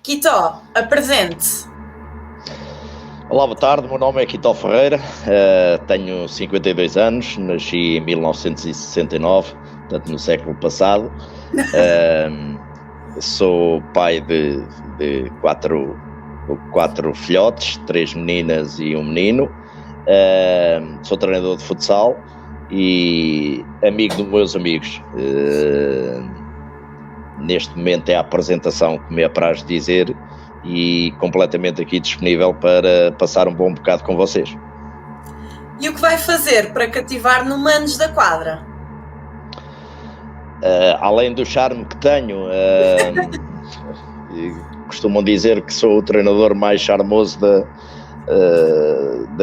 Quito, apresente. Olá, boa tarde, meu nome é Quito Ferreira, tenho 52 anos, nasci em 1969, portanto no século passado. Sou pai de quatro filhotes, 3 meninas e um menino. Sou treinador de futsal e amigo dos meus amigos. Neste momento é a apresentação que me apraz dizer e completamente aqui disponível para passar um bom bocado com vocês. E o que vai fazer para cativar no Manos da Quadra? Além do charme que tenho, costumam dizer que sou o treinador mais charmoso da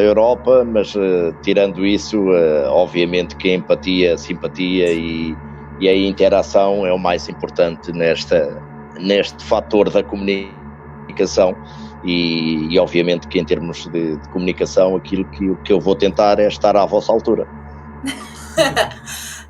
Europa, mas tirando isso, obviamente que a empatia, a simpatia e a interação é o mais importante neste fator da comunicação e obviamente que em termos de comunicação aquilo que eu vou tentar é estar à vossa altura.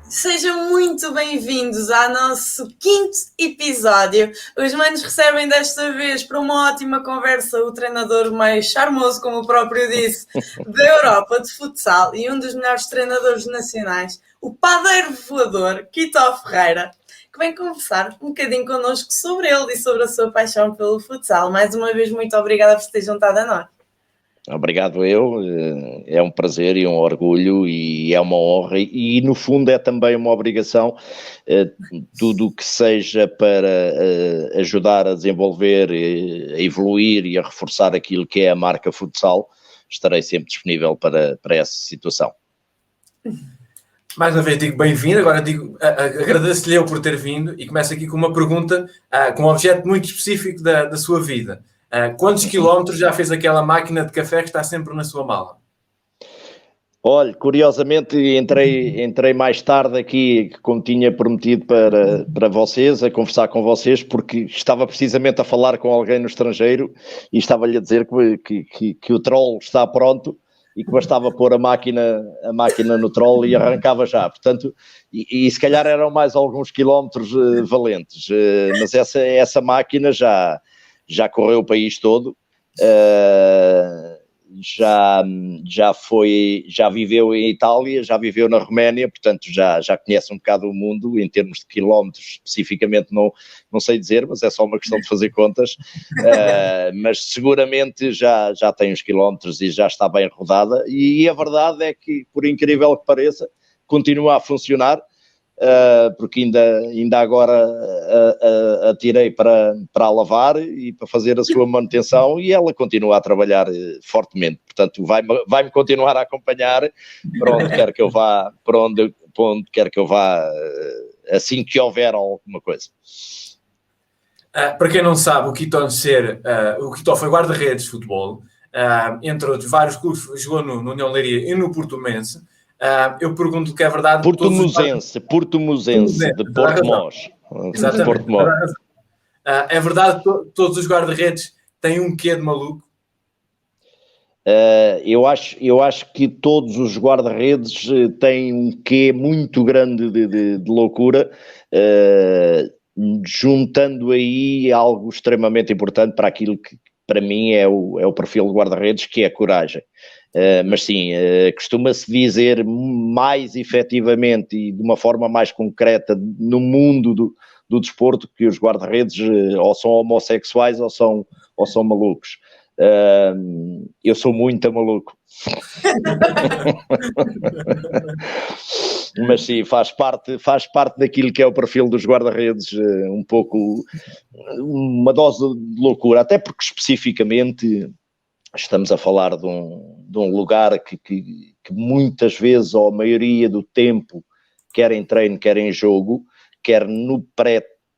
Sejam muito bem-vindos ao nosso 5º episódio. Os manos recebem desta vez para uma ótima conversa o treinador mais charmoso, como o próprio disse, da Europa de futsal e um dos melhores treinadores nacionais, o padeiro voador, Quito Ferreira, que vem conversar um bocadinho connosco sobre ele e sobre a sua paixão pelo futsal. Mais uma vez, muito obrigada por ter juntado a nós. Obrigado eu, é um prazer e um orgulho e é uma honra e no fundo é também uma obrigação, tudo o que seja para ajudar a desenvolver, a evoluir e a reforçar aquilo que é a marca futsal, estarei sempre disponível para essa situação. Mais uma vez digo bem-vindo, agora digo agradeço-lhe eu por ter vindo e começo aqui com uma pergunta com um objeto muito específico da sua vida. Quantos quilómetros já fez aquela máquina de café que está sempre na sua mala? Olha, curiosamente entrei mais tarde aqui, como tinha prometido para vocês, a conversar com vocês, porque estava precisamente a falar com alguém no estrangeiro e estava-lhe a dizer que o troll está pronto e que bastava pôr a máquina no troll e arrancava já. Portanto, e se calhar eram mais alguns quilómetros valentes, mas essa máquina já correu o país todo, já viveu em Itália, já viveu na Roménia, portanto já conhece um bocado o mundo. Em termos de quilómetros especificamente não sei dizer, mas é só uma questão de fazer contas, mas seguramente já tem uns quilómetros e já está bem rodada, e a verdade é que, por incrível que pareça, continua a funcionar. Porque ainda agora a tirei para a lavar e para fazer a sua manutenção e ela continua a trabalhar fortemente, portanto vai-me continuar a acompanhar para onde quer que eu vá, para onde quer que eu vá, assim que houver alguma coisa. Para quem não sabe, o Quito foi guarda-redes de futebol, entre outros vários clubes, jogou no União Leiria e no Portimonense. Eu pergunto que é verdade. Portimonense, de Portimós. Exatamente. É verdade que todos os guarda-redes têm um quê de maluco? Eu acho que todos os guarda-redes têm um quê muito grande de loucura, juntando aí algo extremamente importante para aquilo que para mim é o perfil de guarda-redes, que é a coragem. Mas sim, costuma-se dizer mais efetivamente e de uma forma mais concreta no mundo do desporto que os guarda-redes ou são homossexuais ou são malucos. Eu sou muito maluco. Mas sim, faz parte daquilo que é o perfil dos guarda-redes, um pouco uma dose de loucura, até porque especificamente estamos a falar de um lugar que muitas vezes, ou a maioria do tempo, quer em treino, quer em jogo, quer no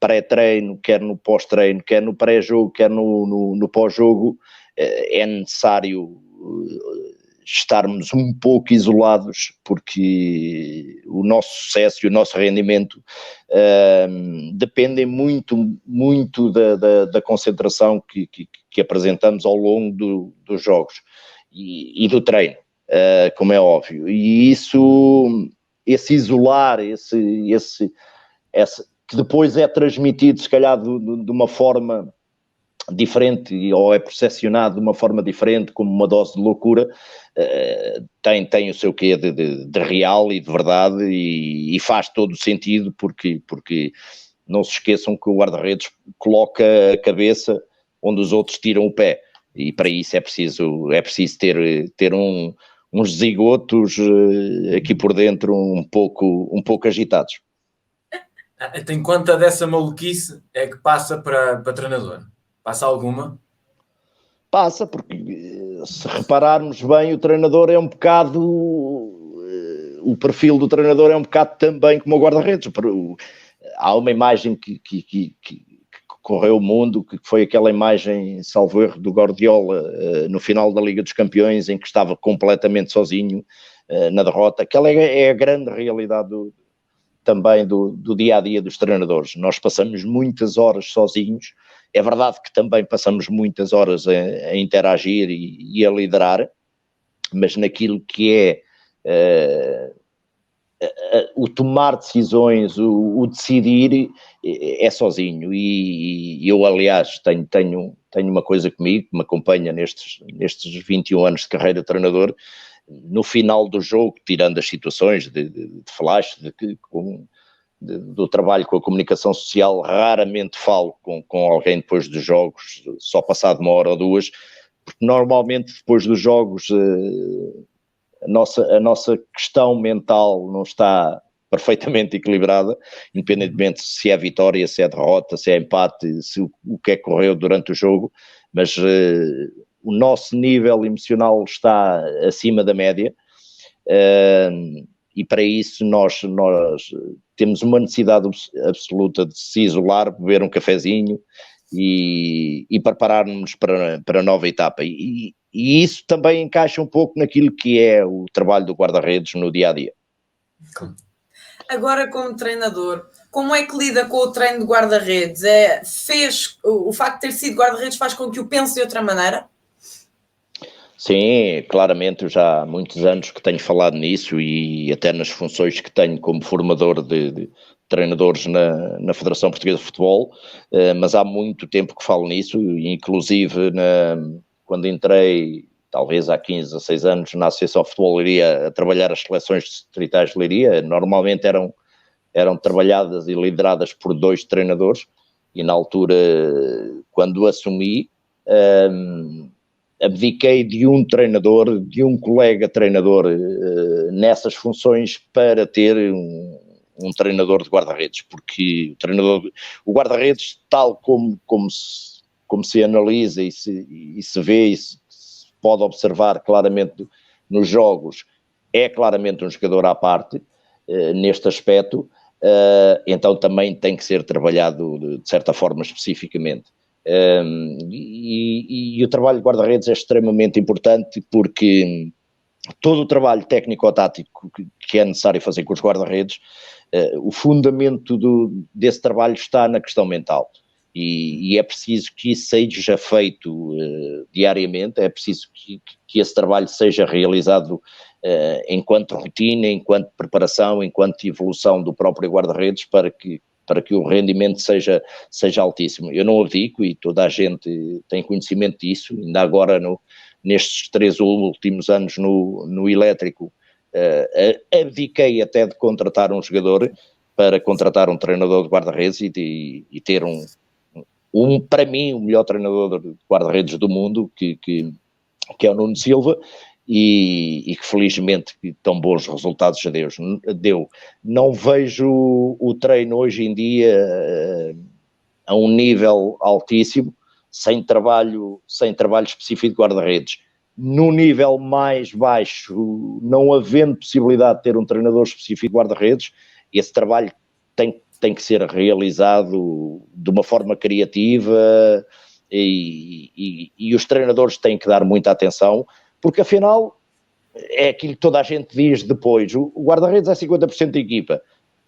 pré-treino, quer no pós-treino, quer no pré-jogo, quer no pós-jogo, é necessário estarmos um pouco isolados, porque o nosso sucesso e o nosso rendimento dependem muito da concentração que apresentamos ao longo dos jogos e do treino, como é óbvio. E esse isolar, esse que depois é transmitido, se calhar, de uma forma diferente ou é percepcionado de uma forma diferente, como uma dose de loucura, tem o seu quê de real e de verdade, e faz todo o sentido, porque não se esqueçam que o guarda-redes coloca a cabeça onde os outros tiram o pé, e para isso é preciso ter uns zigotos aqui por dentro um pouco agitados. Tem quanta dessa maluquice é que passa para treinador? Passa alguma? Passa, porque se repararmos bem, o treinador é um bocado... O perfil do treinador é um bocado também como o guarda-redes. Há uma imagem que correu o mundo, que foi aquela imagem, salvo erro, do Guardiola no final da Liga dos Campeões, em que estava completamente sozinho na derrota. Aquela é a grande realidade também do dia-a-dia dos treinadores. Nós passamos muitas horas sozinhos. É verdade que também passamos muitas horas a interagir e a liderar, mas naquilo que é o tomar decisões, o decidir, é sozinho. E eu, aliás, tenho uma coisa comigo que me acompanha nestes 21 anos de carreira de treinador. No final do jogo, tirando as situações de flash, do trabalho com a comunicação social, raramente falo com alguém depois dos jogos, só passado uma hora ou duas, porque normalmente depois dos jogos a nossa questão mental não está perfeitamente equilibrada, independentemente se é vitória, se é derrota, se é empate, o que é que correu durante o jogo, mas o nosso nível emocional está acima da média, e para isso nós temos uma necessidade absoluta de se isolar, beber um cafezinho e preparar-nos para a nova etapa. E isso também encaixa um pouco naquilo que é o trabalho do guarda-redes no dia-a-dia. Agora, como treinador, como é que lida com o treino de guarda-redes? O facto de ter sido guarda-redes faz com que o pense de outra maneira? Sim, claramente, eu já há muitos anos que tenho falado nisso, e até nas funções que tenho como formador de treinadores na Federação Portuguesa de Futebol, mas há muito tempo que falo nisso, inclusive quando entrei, talvez há 15 a 6 anos, na Associação de Futebol de Leiria, a trabalhar as seleções distritais de Leiria. Normalmente eram trabalhadas e lideradas por 2 treinadores, e na altura, quando assumi, abdiquei de um treinador, de um colega treinador nessas funções, para ter um treinador de guarda-redes, porque o guarda-redes, tal como se analisa e se vê e se pode observar claramente nos jogos, é claramente um jogador à parte neste aspecto, então também tem que ser trabalhado de certa forma especificamente. E o trabalho de guarda-redes é extremamente importante, porque todo o trabalho técnico-tático que é necessário fazer com os guarda-redes, o fundamento desse trabalho está na questão mental, e é preciso que isso seja feito diariamente, é preciso que esse trabalho seja realizado enquanto rotina, enquanto preparação, enquanto evolução do próprio guarda-redes, para que o rendimento seja altíssimo. Eu não abdico, e toda a gente tem conhecimento disso. Ainda agora, nestes 3 últimos anos no Elétrico, abdiquei até de contratar um jogador para contratar um treinador de guarda-redes e ter para mim, o melhor treinador de guarda-redes do mundo, que é o Nuno Silva, e que felizmente tão bons resultados deu. Não vejo o treino hoje em dia a um nível altíssimo, sem trabalho específico de guarda-redes. No nível mais baixo, não havendo possibilidade de ter um treinador específico de guarda-redes, esse trabalho tem que ser realizado de uma forma criativa, e os treinadores têm que dar muita atenção, porque afinal é aquilo que toda a gente diz depois: o guarda-redes é 50% da equipa,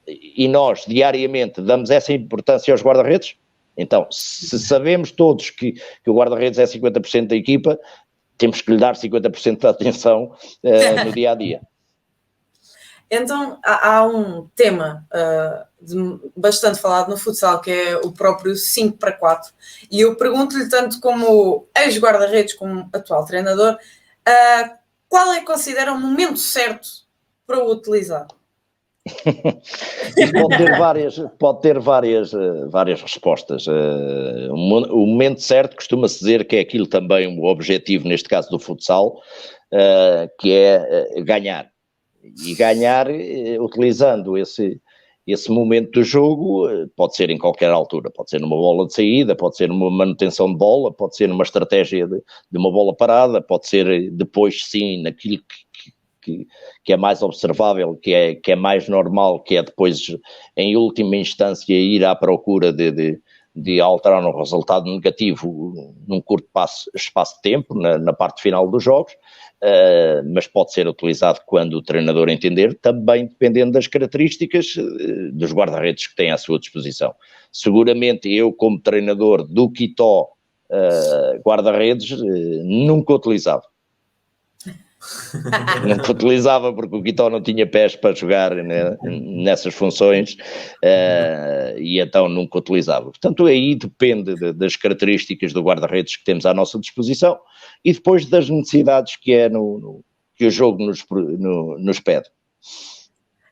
e nós diariamente damos essa importância aos guarda-redes. Então, se sabemos todos que o guarda-redes é 50% da equipa, temos que lhe dar 50% de atenção no dia-a-dia. Então, há um tema bastante falado no futsal, que é o próprio 5-4. E eu pergunto-lhe, tanto como ex-guarda-redes, como atual treinador, qual é que considera o momento certo para o utilizar? Isso pode ter várias respostas. O momento certo costuma-se dizer que é aquilo também o objetivo, neste caso do futsal, que é ganhar. E ganhar utilizando esse momento do jogo, pode ser em qualquer altura, pode ser numa bola de saída, pode ser numa manutenção de bola, pode ser numa estratégia de uma bola parada, pode ser depois sim naquilo que é mais observável, que é mais normal, que é depois em última instância ir à procura de alterar um resultado negativo num curto espaço de tempo, na parte final dos jogos. Mas pode ser utilizado quando o treinador entender, também dependendo das características dos guarda-redes que tem à sua disposição. Seguramente eu, como treinador do Quitó guarda-redes, nunca utilizava. Nunca utilizava porque o Quitó não tinha pés para jogar nessas funções e então nunca utilizava. Portanto, aí depende das características do guarda-redes que temos à nossa disposição e depois das necessidades que o jogo nos pede.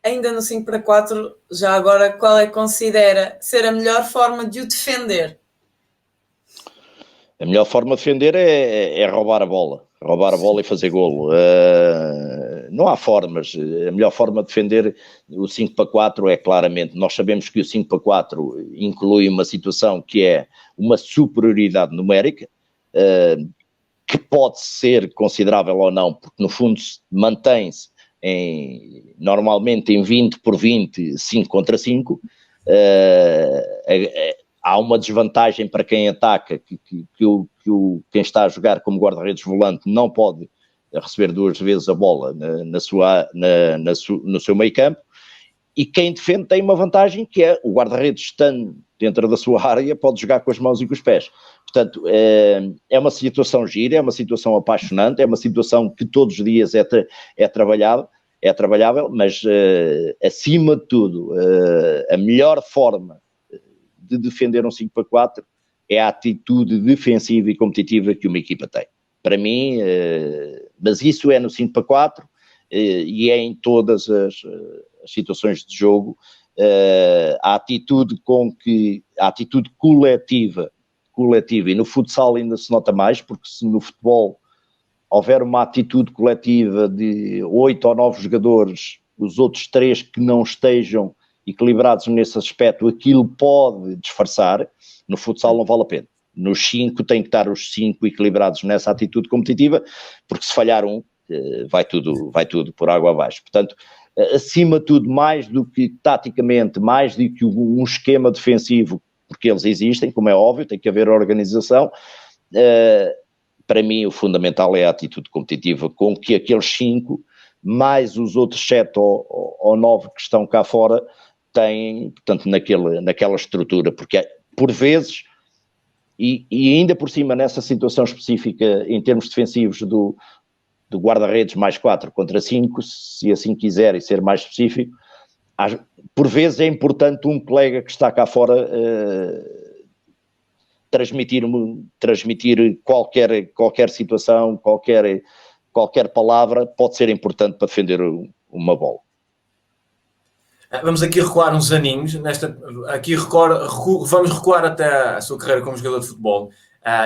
Ainda no 5-4, já agora, qual é que considera ser a melhor forma de o defender? A melhor forma de defender é roubar a bola e fazer golo. Não há formas. A melhor forma de defender o 5-4 é claramente, nós sabemos que o 5-4 inclui uma situação que é uma superioridade numérica, que pode ser considerável ou não, porque no fundo mantém-se normalmente em 20 por 20, 5 contra 5, há uma desvantagem para quem ataca, quem está a jogar como guarda-redes volante não pode receber 2 vezes a bola no seu meio campo, e quem defende tem uma vantagem que é o guarda-redes estando dentro da sua área pode jogar com as mãos e com os pés. Portanto, é uma situação gira, é uma situação apaixonante, é uma situação que todos os dias é trabalhável, mas acima de tudo, a melhor forma de defender um 5-4 é a atitude defensiva e competitiva que uma equipa tem. Para mim, mas isso é no 5-4 e é em todas as situações de jogo, a atitude coletiva, e no futsal ainda se nota mais, porque se no futebol houver uma atitude coletiva de 8 ou 9 jogadores, os outros 3 que não estejam equilibrados nesse aspecto, aquilo pode disfarçar. No futsal não vale a pena. Nos 5 tem que estar os 5 equilibrados nessa atitude competitiva, porque se falhar um, vai tudo por água abaixo. Portanto, acima de tudo, mais do que taticamente, mais do que um esquema defensivo, porque eles existem, como é óbvio, tem que haver organização. Para mim o fundamental é a atitude competitiva, com que aqueles 5, mais os outros 7 ou 9 que estão cá fora, têm, portanto, naquela estrutura, porque por vezes, e ainda por cima nessa situação específica, em termos defensivos do guarda-redes mais 4 contra 5, se assim quiserem ser mais específico, por vezes é importante um colega que está cá fora transmitir qualquer situação, qualquer palavra, pode ser importante para defender uma bola. Vamos aqui recuar uns aninhos, vamos recuar até a sua carreira como jogador de futebol,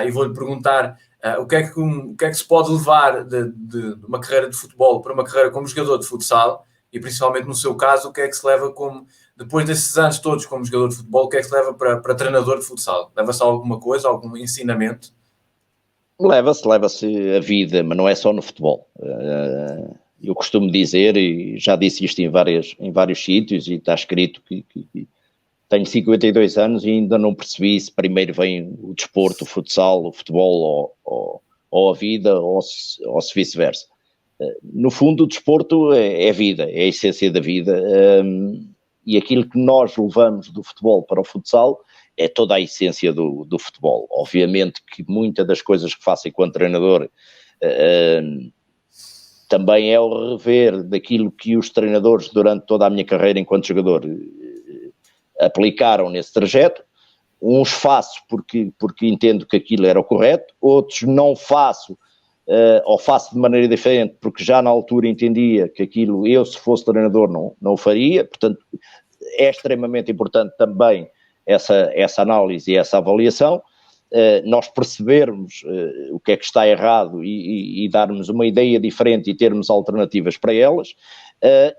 e vou-lhe perguntar o que é que se pode levar de uma carreira de futebol para uma carreira como jogador de futsal, e principalmente no seu caso, o que é que se leva depois desses anos todos como jogador de futebol, o que é que se leva para treinador de futsal? Leva-se alguma coisa, algum ensinamento? Leva-se a vida, mas não é só no futebol. Eu costumo dizer, e já disse isto em vários sítios, e está escrito que tenho 52 anos e ainda não percebi se primeiro vem o desporto, o futsal, o futebol ou a vida, ou se vice-versa. No fundo, o desporto é vida, é a essência da vida, e aquilo que nós levamos do futebol para o futsal é toda a essência do futebol. Obviamente que muitas das coisas que faço enquanto treinador também é o rever daquilo que os treinadores durante toda a minha carreira enquanto jogador aplicaram nesse trajeto. Uns faço porque entendo que aquilo era o correto, outros não faço, ou faço de maneira diferente, porque já na altura entendia que aquilo, eu se fosse treinador não o faria. Portanto, é extremamente importante também essa análise e essa avaliação, nós percebermos o que é que está errado e darmos uma ideia diferente e termos alternativas para elas,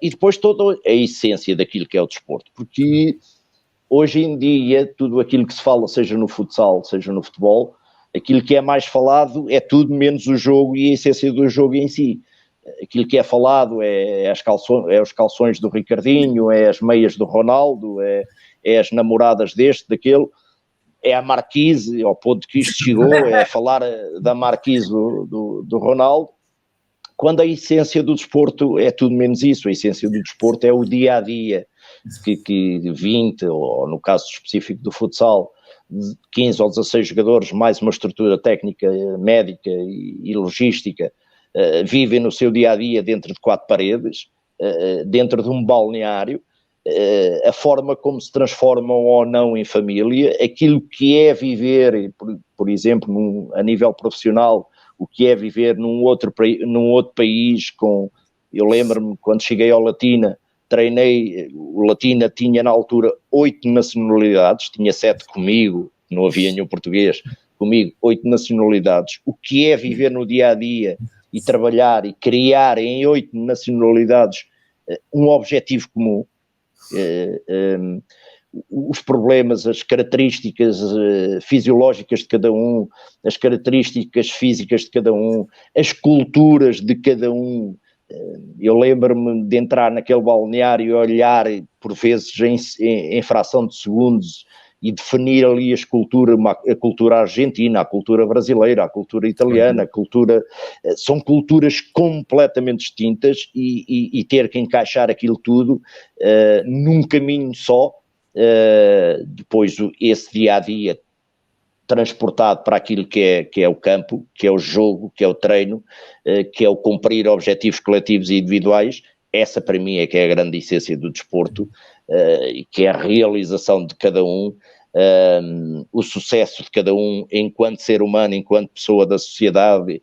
e depois toda a essência daquilo que é o desporto, porque hoje em dia tudo aquilo que se fala, seja no futsal, seja no futebol, aquilo que é mais falado é tudo menos o jogo e a essência do jogo em si. Aquilo que é falado é os calções do Ricardinho, é as meias do Ronaldo, é as namoradas deste, daquele, é a Marquise, ao ponto que isto chegou, é falar da Marquise do Ronaldo, quando a essência do desporto é tudo menos isso. A essência do desporto é o dia-a-dia, que 20, ou no caso específico do futsal, 15 ou 16 jogadores, mais uma estrutura técnica, médica e logística, vivem no seu dia-a-dia dentro de 4 paredes, dentro de um balneário, a forma como se transformam ou não em família, aquilo que é viver, por exemplo, a nível profissional, o que é viver num outro país. Eu lembro-me, quando cheguei ao Latina, o Latina tinha na altura 8 nacionalidades, tinha 7 comigo, não havia nenhum português, comigo 8 nacionalidades. O que é viver no dia-a-dia e trabalhar e criar em 8 nacionalidades um objetivo comum, os problemas, as características fisiológicas de cada um, as características físicas de cada um, as culturas de cada um. Eu lembro-me de entrar naquele balneário e olhar, por vezes, em fração de segundos, e definir ali a cultura argentina, a cultura brasileira, a cultura italiana, são culturas completamente distintas, e ter que encaixar aquilo tudo num caminho só, depois esse dia-a-dia transportado para aquilo que é o campo, que é o jogo, que é o treino, que é o cumprir objetivos coletivos e individuais. Essa para mim é que é a grande essência do desporto, que é a realização de cada um, o sucesso de cada um enquanto ser humano, enquanto pessoa da sociedade,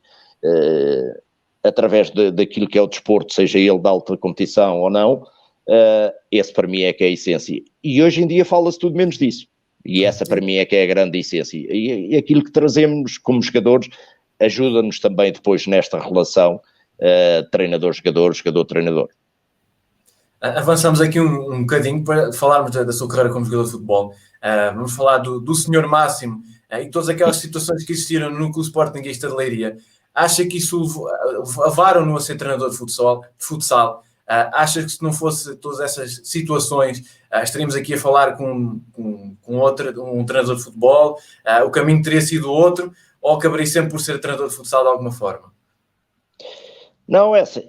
através daquilo que é o desporto, seja ele de alta competição ou não. Esse para mim é que é a essência. E hoje em dia fala-se tudo menos disso. E essa para mim é que é a grande essência. E aquilo que trazemos como jogadores ajuda-nos também depois nesta relação treinador-jogador, jogador-treinador. Avançamos aqui um bocadinho para falarmos da sua carreira como jogador de futebol. Vamos falar do senhor Máximo e todas aquelas situações que existiram no Clube Sportingista de Leiria. Acha que isso levaram-no a ser treinador de futsal? Acha que se não fosse todas essas situações, estaríamos aqui a falar com um treinador de futebol, o caminho teria sido outro, ou acabaria sempre por ser treinador de futsal de alguma forma? Não, essa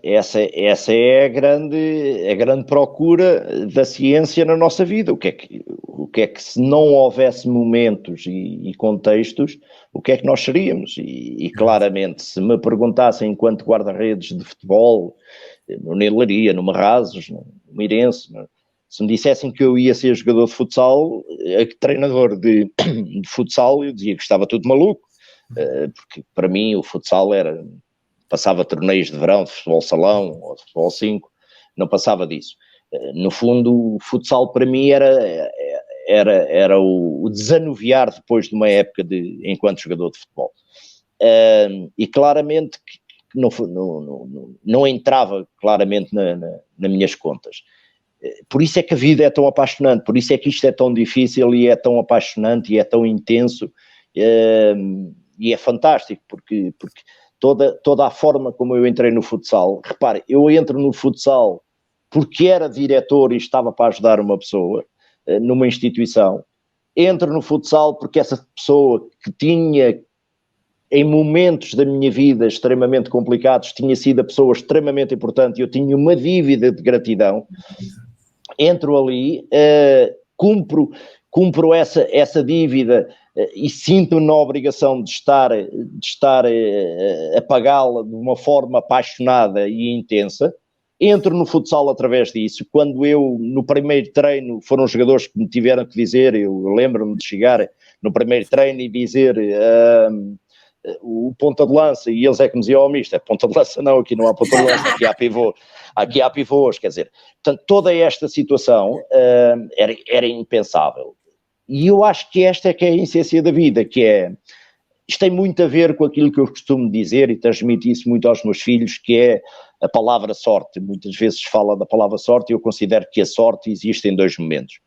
é a grande procura da ciência na nossa vida. O que é que se não houvesse momentos e contextos, o que é que nós seríamos? E claramente, se me perguntassem enquanto guarda-redes de futebol, no Leiria, no Marrazes, no Mirense, se me dissessem que eu ia ser jogador de futsal, treinador de futsal, eu dizia que estava tudo maluco, porque para mim o futsal passava torneios de verão, de futebol salão ou de futebol 5, não passava disso. No fundo, o futsal para mim era o desanuviar depois de uma época enquanto jogador de futebol. E claramente que não entrava claramente nas minhas contas. Por isso é que a vida é tão apaixonante, por isso é que isto é tão difícil e é tão apaixonante e é tão intenso, e é fantástico, porque toda a forma como eu entrei no futsal, repare, eu entro no futsal porque era diretor e estava para ajudar uma pessoa numa instituição, entro no futsal porque essa pessoa que tinha, em momentos da minha vida extremamente complicados, tinha sido a pessoa extremamente importante e eu tinha uma dívida de gratidão, entro ali, cumpro essa dívida e sinto-me na obrigação de estar a pagá-la de uma forma apaixonada e intensa. Entro no futsal através disso. Quando eu, no primeiro treino, foram os jogadores que me tiveram que dizer, eu lembro-me de chegar no primeiro treino e dizer o ponta de lança, e eles é que me diziam, mister, ponta de lança não, aqui não há ponta de lança, aqui há pivôs, quer dizer, portanto, toda esta situação era impensável. E eu acho que esta é que é a essência da vida, que é, isto tem muito a ver com aquilo que eu costumo dizer e transmito isso muito aos meus filhos, que é a palavra sorte. Muitas vezes fala da palavra sorte e eu considero que a sorte existe em 2 momentos.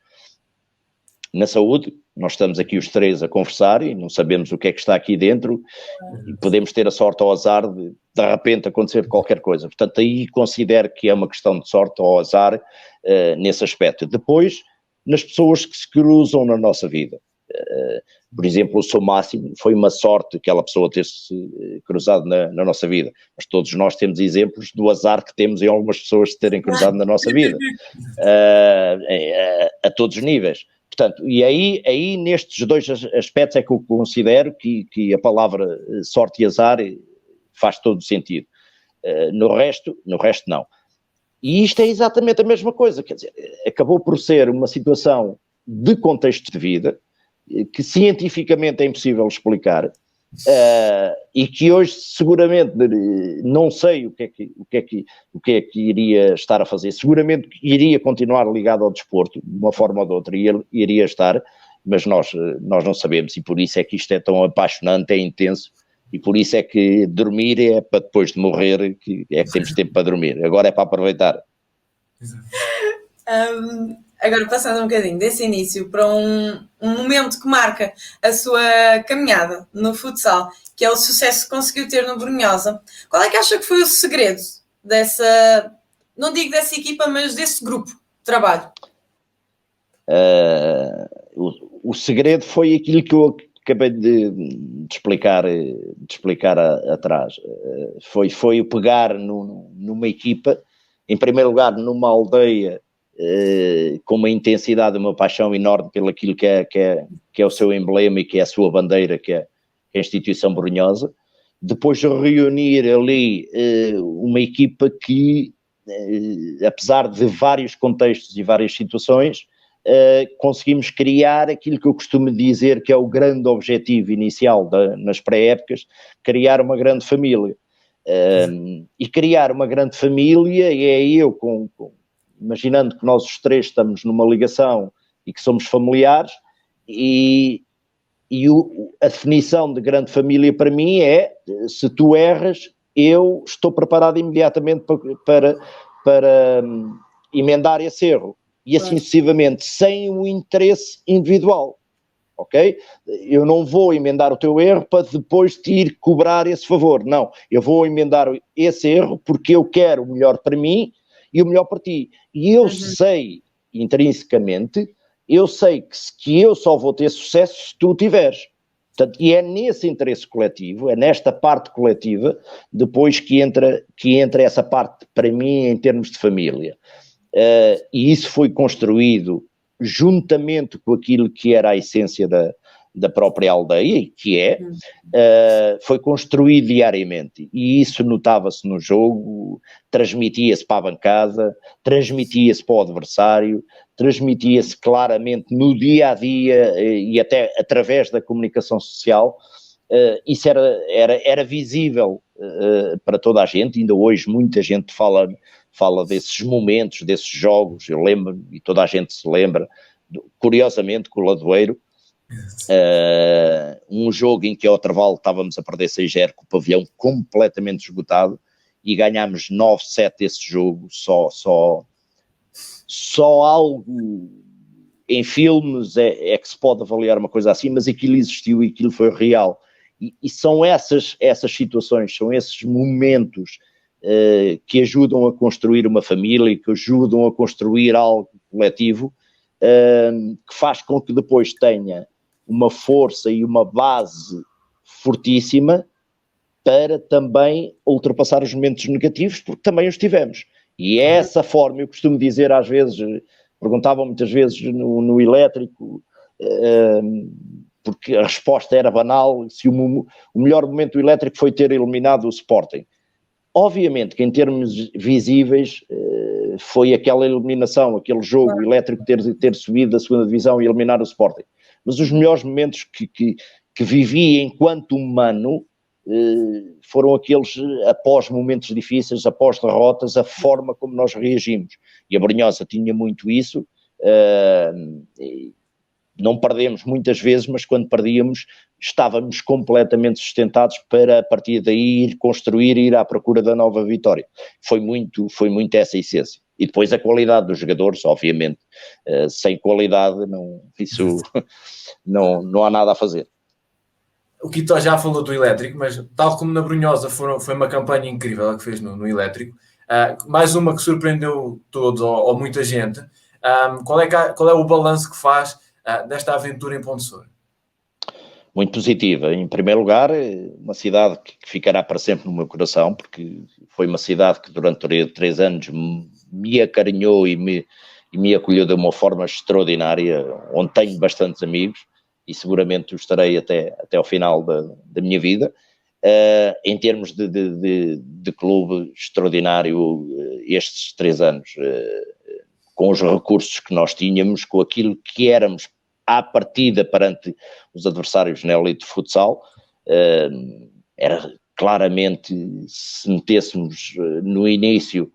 Na saúde, nós estamos aqui os 3 a conversar e não sabemos o que é que está aqui dentro e podemos ter a sorte ou azar de repente acontecer qualquer coisa. Portanto, aí considero que é uma questão de sorte ou azar nesse aspecto. Depois, nas pessoas que se cruzam na nossa vida. Por exemplo, o seu Máximo, foi uma sorte aquela pessoa ter-se cruzado na nossa vida, mas todos nós temos exemplos do azar que temos em algumas pessoas de terem cruzado na nossa vida, a todos os níveis. Portanto, e aí nestes 2 aspectos é que eu considero que a palavra sorte e azar faz todo o sentido. No resto não. E isto é exatamente a mesma coisa, quer dizer, acabou por ser uma situação de contexto de vida, que cientificamente é impossível explicar, e que hoje seguramente não sei o que é que iria estar a fazer, seguramente iria continuar ligado ao desporto, de uma forma ou de outra, e ele iria estar, mas nós não sabemos, e por isso é que isto é tão apaixonante, é intenso, e por isso é que dormir é para depois de morrer, que é que temos tempo para dormir, agora é para aproveitar. Agora, passando um bocadinho desse início para um momento que marca a sua caminhada no futsal, que é o sucesso que conseguiu ter no Brunhosa, qual é que acha que foi o segredo dessa, não digo dessa equipa, mas desse grupo de trabalho? O segredo foi aquilo que eu acabei de explicar atrás. Foi o pegar numa equipa, em primeiro lugar numa aldeia, com uma intensidade, uma paixão enorme pelo aquilo que é o seu emblema e que é a sua bandeira, que é a instituição Brunhosa. Depois de reunir ali uma equipa que, apesar de vários contextos e várias situações, conseguimos criar aquilo que eu costumo dizer que é o grande objetivo inicial nas pré-épocas, criar uma grande família. E criar uma grande família é eu imaginando que nós os 3 estamos numa ligação e que somos familiares, a definição de grande família para mim é, se tu erras, eu estou preparado imediatamente para emendar esse erro, e assim sucessivamente, sem o interesse individual, ok? Eu não vou emendar o teu erro para depois te ir cobrar esse favor, não, eu vou emendar esse erro porque eu quero o melhor para mim e o melhor para ti. E eu sei, intrinsecamente, que eu só vou ter sucesso se tu o tiveres. Portanto, e é nesse interesse coletivo, é nesta parte coletiva, depois que entra essa parte, para mim, em termos de família. E isso foi construído juntamente com aquilo que era a essência da própria aldeia, que foi construído diariamente, e isso notava-se no jogo, transmitia-se para a bancada, transmitia-se para o adversário, transmitia-se claramente no dia-a-dia e até através da comunicação social. Isso era visível para toda a gente, ainda hoje muita gente fala desses momentos, desses jogos, eu lembro, e toda a gente se lembra, curiosamente, com o Ladoeiro, um jogo em que ao intervalo estávamos a perder 6-0, com o pavilhão completamente esgotado, e ganhámos 9-7 esse jogo, só algo em filmes é que se pode avaliar uma coisa assim, mas aquilo existiu e aquilo foi real, e são essas situações, são esses momentos que ajudam a construir uma família, que ajudam a construir algo coletivo, que faz com que depois tenha uma força e uma base fortíssima para também ultrapassar os momentos negativos, porque também os tivemos. E é essa forma, eu costumo dizer às vezes, perguntavam muitas vezes no elétrico, porque a resposta era banal, se o melhor momento do Elétrico foi ter eliminado o Sporting. Obviamente que em termos visíveis foi aquela eliminação, aquele jogo, o Elétrico ter subido da segunda divisão e eliminar o Sporting. Mas os melhores momentos que vivi enquanto humano foram aqueles após momentos difíceis, após derrotas, a forma como nós reagimos. E a Brunhosa tinha muito isso. Não perdemos muitas vezes, mas quando perdíamos estávamos completamente sustentados para a partir daí ir construir e ir à procura da nova vitória. Foi muito essa a essência. E depois a qualidade dos jogadores, obviamente. Sem qualidade não há nada a fazer. O Quito já falou do Elétrico, mas tal como na Brunhosa foi uma campanha incrível a que fez no Elétrico. Mais uma que surpreendeu todos ou muita gente. Qual é o balanço que faz desta aventura em Pontessor? Muito positiva. Em primeiro lugar, uma cidade que ficará para sempre no meu coração, porque foi uma cidade que durante 3 anos me acarinhou e me acolheu de uma forma extraordinária, onde tenho bastantes amigos e seguramente o estarei até ao final da minha vida. Em termos de clube extraordinário, estes 3 anos, com os recursos que nós tínhamos, com aquilo que éramos à partida perante os adversários na elite de futsal, era claramente, se metêssemos no início,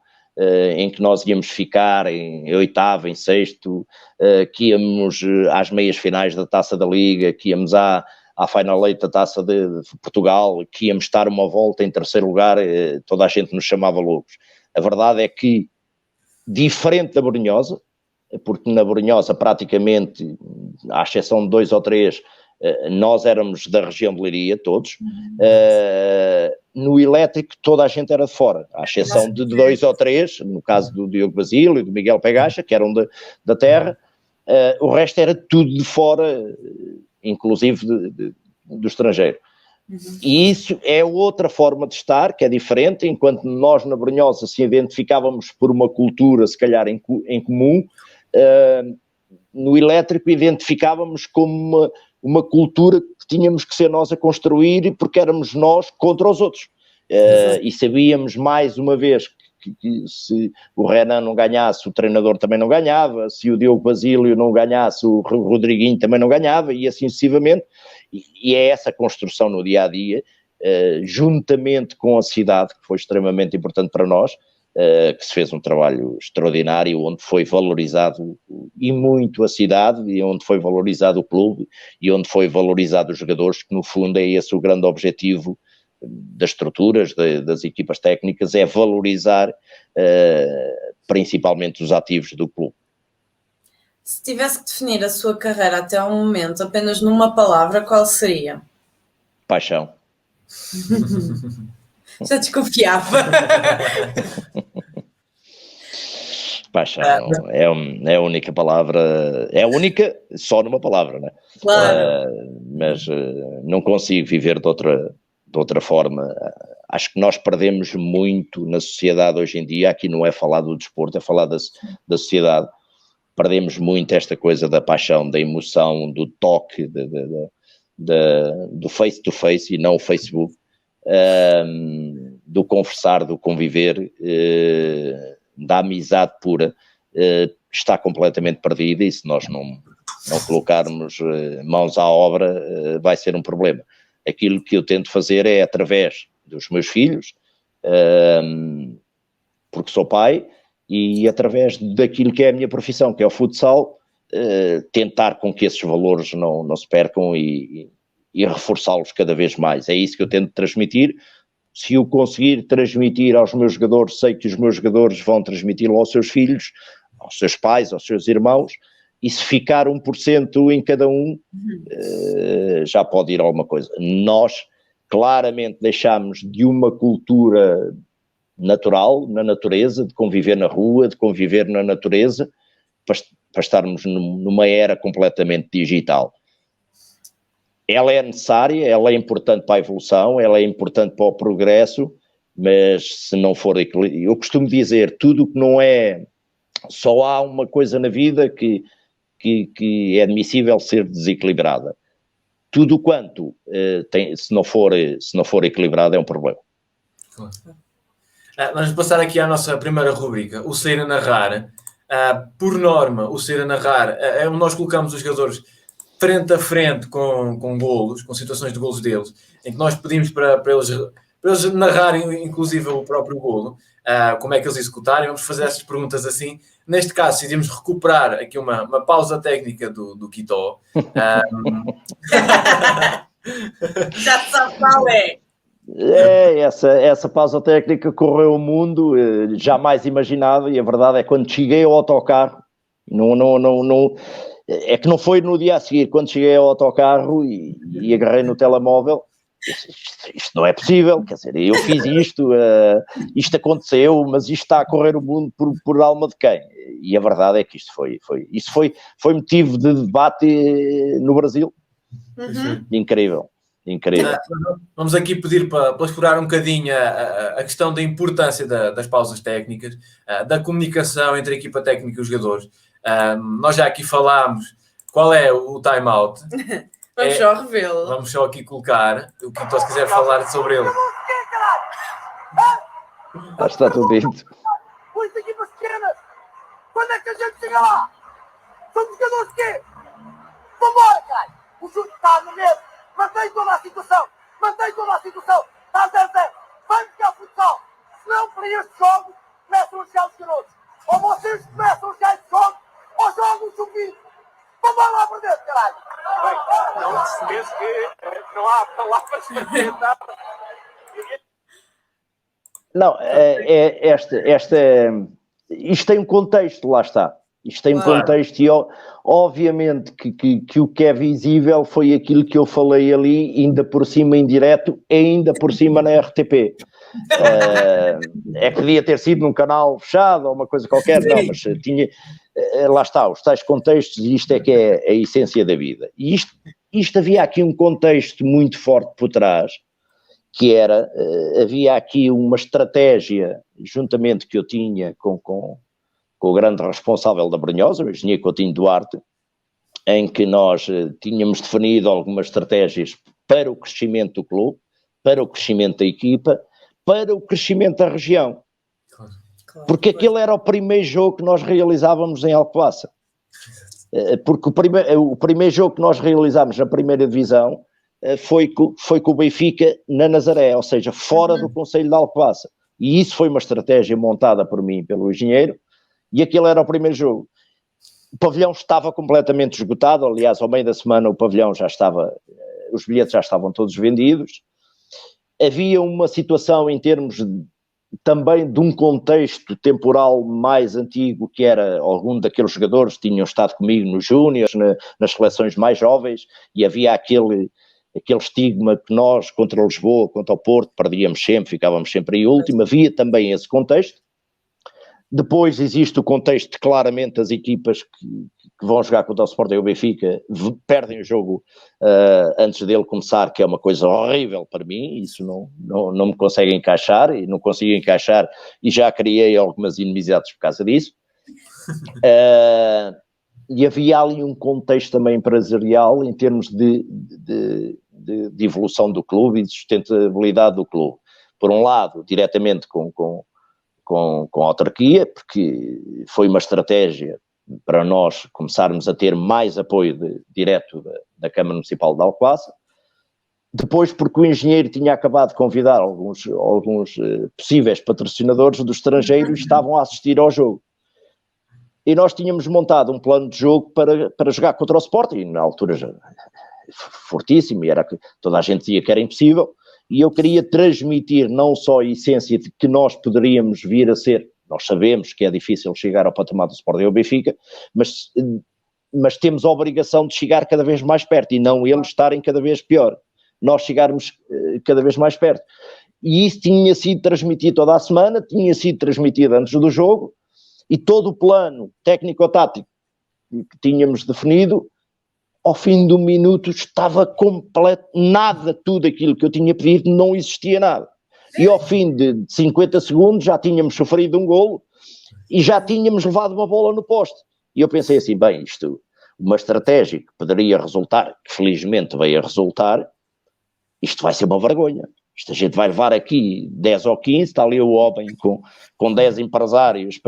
em que nós íamos ficar em 8º, em 6º, que íamos às meias finais da Taça da Liga, que íamos à Final Eight da Taça de Portugal, que íamos estar uma volta em 3º lugar, toda a gente nos chamava loucos. A verdade é que, diferente da Brunhosa, porque na Brunhosa praticamente, à exceção de 2 ou 3, nós éramos da região de Leiria, todos. No Elétrico toda a gente era de fora, à exceção de 2 ou 3, no caso do Diogo Basílio e do Miguel Pegacha, que eram da terra. O resto era tudo de fora, inclusive do estrangeiro. E isso é outra forma de estar, que é diferente. Enquanto nós na Brunhosa se identificávamos por uma cultura, se calhar em comum, no Elétrico identificávamos como uma cultura que tínhamos que ser nós a construir, porque éramos nós contra os outros. E sabíamos mais uma vez que se o Renan não ganhasse, o treinador também não ganhava, se o Diogo Basílio não ganhasse, o Rodriguinho também não ganhava, e assim sucessivamente. E é essa construção no dia-a-dia, juntamente com a cidade, que foi extremamente importante para nós, que se fez um trabalho extraordinário, onde foi valorizado e muito a cidade, e onde foi valorizado o clube, e onde foi valorizado os jogadores, que no fundo é esse o grande objetivo das estruturas, das equipas técnicas, é valorizar principalmente os ativos do clube. Se tivesse que definir a sua carreira até ao momento apenas numa palavra, qual seria? Paixão. Já desconfiava. Paixão é a única palavra, é a única só numa palavra, né? Claro. Mas não consigo viver de outra forma. Acho que nós perdemos muito na sociedade hoje em dia. Aqui não é falar do desporto, é falar da sociedade. Perdemos muito esta coisa da paixão, da emoção, do toque, do face-to-face e não o Facebook, do conversar, do conviver, da amizade pura, está completamente perdida, e se nós não colocarmos mãos à obra, vai ser um problema. Aquilo que eu tento fazer é, através dos meus filhos, porque sou pai, e através daquilo que é a minha profissão, que é o futsal, tentar com que esses valores não se percam e reforçá-los cada vez mais. É isso que eu tento transmitir. Se eu conseguir transmitir aos meus jogadores, sei que os meus jogadores vão transmiti-lo aos seus filhos, aos seus pais, aos seus irmãos, e se ficar 1% em cada um, já pode ir alguma coisa. Nós claramente deixámos de uma cultura natural, na natureza, de conviver na rua, de conviver na natureza, para estarmos numa era completamente digital. Ela é necessária, ela é importante para a evolução, ela é importante para o progresso, mas se não for equilíbrio, eu costumo dizer, tudo que não é, só há uma coisa na vida que é admissível ser desequilibrada. tudo quanto se não for equilibrado é um problema. Vamos passar aqui à nossa primeira rubrica, o sair a narrar. Por norma, o sair a narrar é onde nós colocamos os jogadores frente a frente com golos, com situações de golos deles, em que nós pedimos para eles narrarem inclusive o próprio golo, como é que eles executarem. Vamos fazer essas perguntas assim. Neste caso, decidimos recuperar aqui uma pausa técnica do Quito. Já sabe qual é. Essa pausa técnica correu o mundo, jamais imaginado, e a verdade é que quando cheguei ao autocarro, é que não foi no dia a seguir, quando cheguei ao autocarro e agarrei no telemóvel, isto não é possível, quer dizer, eu fiz isto, isto aconteceu, mas isto está a correr o mundo por alma de quem? E a verdade é que isto foi motivo de debate no Brasil. Incrível. Vamos aqui pedir para explorar um bocadinho a questão da importância das pausas técnicas, da comunicação entre a equipa técnica e os jogadores. Nós já aqui falámos qual é o time-out. Vamos só revê-lo. Vamos só aqui colocar o que se quiser falar sobre ele. Está tudo dito. Pois equipas pequenas! Quando é que a gente chega lá? Somos jogadores de quê? Vambora, caralho! O chute está no mesmo! Mantém toda a situação! Está 0-0! Vamos jogar futsal! Se não, para este jogo, começam a chegar os garotos! Ou vocês começam a chegar este jogo, ou jogam o sub-20! Vamos lá para dentro, caralho! Não se esqueça que não há palavras para tentar. Não, isto tem um contexto, lá está. Isto tem um contexto e obviamente que o que é visível foi aquilo que eu falei ali, ainda por cima em direto, ainda por cima na RTP. É que podia ter sido num canal fechado ou uma coisa qualquer, não, mas tinha, lá está, os tais contextos, e isto é que é a essência da vida. E isto havia aqui um contexto muito forte por trás, que era, havia aqui uma estratégia, juntamente que eu tinha com o grande responsável da Brunhosa, o engenheiro Coutinho Duarte, em que nós tínhamos definido algumas estratégias para o crescimento do clube, para o crescimento da equipa, para o crescimento da região. Porque aquele era o primeiro jogo que nós realizávamos em Alcobaça. Porque o primeiro jogo que nós realizámos na primeira divisão foi com o Benfica na Nazaré, ou seja, fora do concelho de Alcobaça. E isso foi uma estratégia montada por mim e pelo engenheiro, e aquele era o primeiro jogo. O pavilhão estava completamente esgotado, aliás, ao meio da semana o pavilhão já estava, os bilhetes já estavam todos vendidos. Havia uma situação em termos também de um contexto temporal mais antigo, que era algum daqueles jogadores que tinham estado comigo nos júniores, nas seleções mais jovens, e havia aquele estigma que nós, contra Lisboa, contra o Porto, perdíamos sempre, ficávamos sempre em último. Havia também esse contexto. Depois existe o contexto de, claramente, as equipas que vão jogar contra o Sporting e o Benfica perdem o jogo antes dele começar, que é uma coisa horrível para mim. Isso não me consegue encaixar, e não consigo encaixar, e já criei algumas inimizades por causa disso. E havia ali um contexto também empresarial em termos de evolução do clube e de sustentabilidade do clube. Por um lado, diretamente com a autarquia, porque foi uma estratégia para nós começarmos a ter mais apoio direto da Câmara Municipal de Alcobaça. Depois, porque o engenheiro tinha acabado de convidar alguns possíveis patrocinadores do estrangeiro e estavam a assistir ao jogo. E nós tínhamos montado um plano de jogo para jogar contra o Sporting, na altura já fortíssimo, e era que toda a gente dizia que era impossível. E eu queria transmitir não só a essência de que nós poderíamos vir a ser, nós sabemos que é difícil chegar ao patamar do Sporting ou Benfica, mas temos a obrigação de chegar cada vez mais perto e não eles estarem cada vez pior. Nós chegarmos cada vez mais perto. E isso tinha sido transmitido toda a semana, tinha sido transmitido antes do jogo, e todo o plano técnico-tático que tínhamos definido, ao fim do minuto estava completo, nada, tudo aquilo que eu tinha pedido, não existia nada. E ao fim de 50 segundos já tínhamos sofrido um golo e já tínhamos levado uma bola no poste. E eu pensei assim, bem, uma estratégia que poderia resultar, que felizmente veio a resultar, isto vai ser uma vergonha. Isto a gente vai levar aqui 10 ou 15, está ali o homem com 10 empresários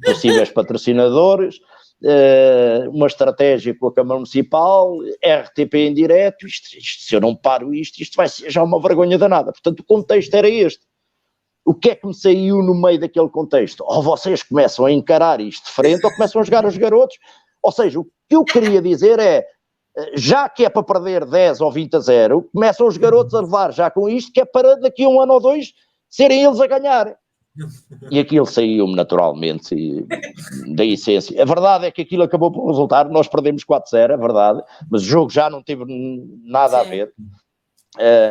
possíveis patrocinadores, uma estratégia com a Câmara Municipal, RTP em direto, isto, se eu não paro isto vai ser já uma vergonha danada. Portanto, o contexto era este. O que é que me saiu no meio daquele contexto? Ou vocês começam a encarar isto de frente, ou começam a jogar os garotos. Ou seja, o que eu queria dizer é, já que é para perder 10 ou 20-0, começam os garotos a levar já com isto, que é para daqui a 1 ano ou 2 serem eles a ganhar. E aquilo saiu-me naturalmente da essência. A verdade é que aquilo acabou por resultar, nós perdemos 4-0, é verdade, mas o jogo já não teve nada a ver.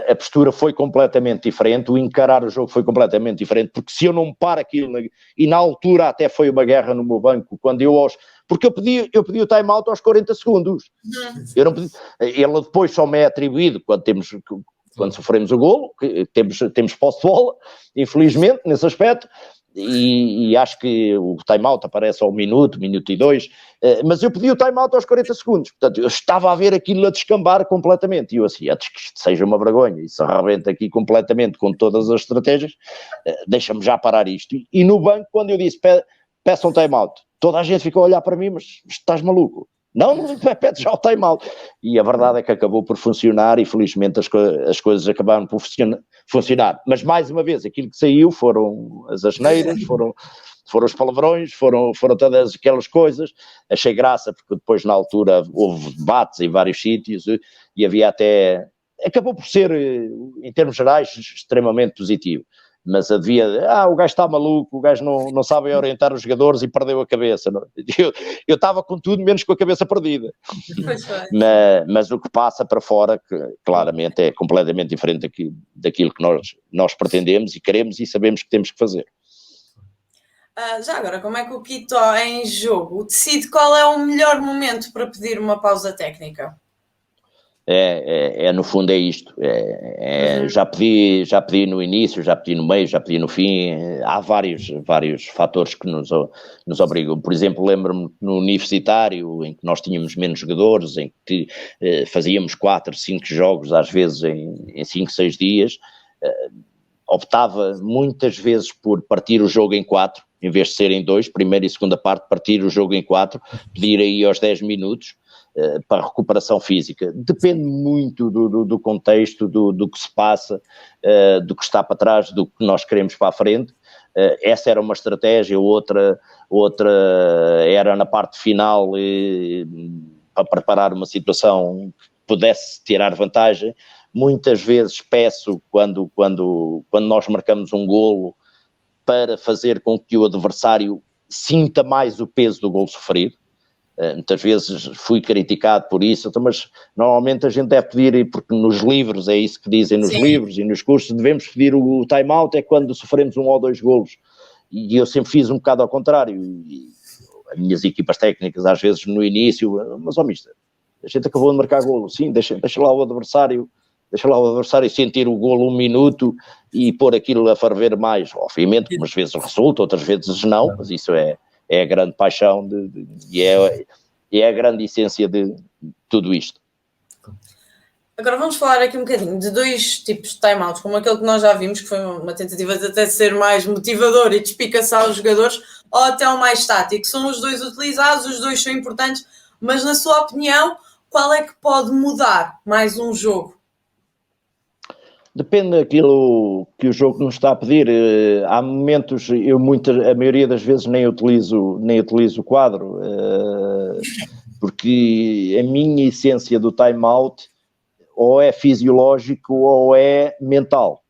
A postura foi completamente diferente, o encarar o jogo foi completamente diferente, porque se eu não paro aquilo, e na altura até foi uma guerra no meu banco, quando porque eu pedi o time-out aos 40 segundos. Eu não pedi, ele depois só me é atribuído quando sofremos o golo, temos posse de bola, infelizmente, nesse aspecto, e acho que o time-out aparece ao minuto e 2, mas eu pedi o time-out aos 40 segundos, portanto, eu estava a ver aquilo a descambar completamente, e eu assim, antes que isto seja uma vergonha, e se arrebenta aqui completamente com todas as estratégias, deixa-me já parar isto. E no banco, quando eu disse, peça um time-out, toda a gente ficou a olhar para mim, mas estás maluco? Não pede já o time-out. E a verdade é que acabou por funcionar e felizmente as coisas acabaram por funcionar. Mas mais uma vez, aquilo que saiu foram as asneiras, foram os palavrões, foram todas aquelas coisas. Achei graça porque depois na altura houve debates em vários sítios e havia até... Acabou por ser, em termos gerais, extremamente positivo. Mas havia, o gajo está maluco, o gajo não sabe orientar os jogadores e perdeu a cabeça. Eu estava com tudo menos com a cabeça perdida. Mas o que passa para fora, que, claramente, é completamente diferente daquilo que nós pretendemos e queremos e sabemos que temos que fazer. Já agora, como é que o Quito em jogo decide qual é o melhor momento para pedir uma pausa técnica? No fundo é isto, já pedi no início, já pedi no meio, já pedi no fim, há vários fatores que nos obrigam. Por exemplo, lembro-me no universitário, em que nós tínhamos menos jogadores, em que fazíamos 4, 5 jogos, às vezes em 5, 6 dias, optava muitas vezes por partir o jogo em 4, em vez de ser em 2, primeira e segunda parte, partir o jogo em 4, pedir aí aos 10 minutos, para recuperação física. Depende muito do contexto, do que se passa, do que está para trás, do que nós queremos para a frente. Essa era uma estratégia, outra era na parte final para preparar uma situação que pudesse tirar vantagem. Muitas vezes peço, quando nós marcamos um golo, para fazer com que o adversário sinta mais o peso do golo sofrido. Muitas vezes fui criticado por isso, mas normalmente a gente deve pedir, porque nos livros, é isso que dizem nos livros e nos cursos, devemos pedir o time-out é quando sofremos 1 ou 2 golos, e eu sempre fiz um bocado ao contrário, e as minhas equipas técnicas às vezes no início, mas mister, a gente acabou de marcar golo, sim, deixa lá o adversário sentir o golo 1 minuto e pôr aquilo a ferver mais, obviamente, umas vezes resulta, outras vezes não, mas isso é a grande paixão e é a grande essência de tudo isto. Agora vamos falar aqui um bocadinho de 2 tipos de time-outs, como aquele que nós já vimos, que foi uma tentativa de até ser mais motivador e de espicaçar os jogadores, ou até o mais tático. São os 2 utilizados, os 2 são importantes, mas na sua opinião, qual é que pode mudar mais um jogo? Depende daquilo que o jogo nos está a pedir. Há momentos, a maioria das vezes nem utilizo o quadro, porque a minha essência do time-out ou é fisiológico ou é mental.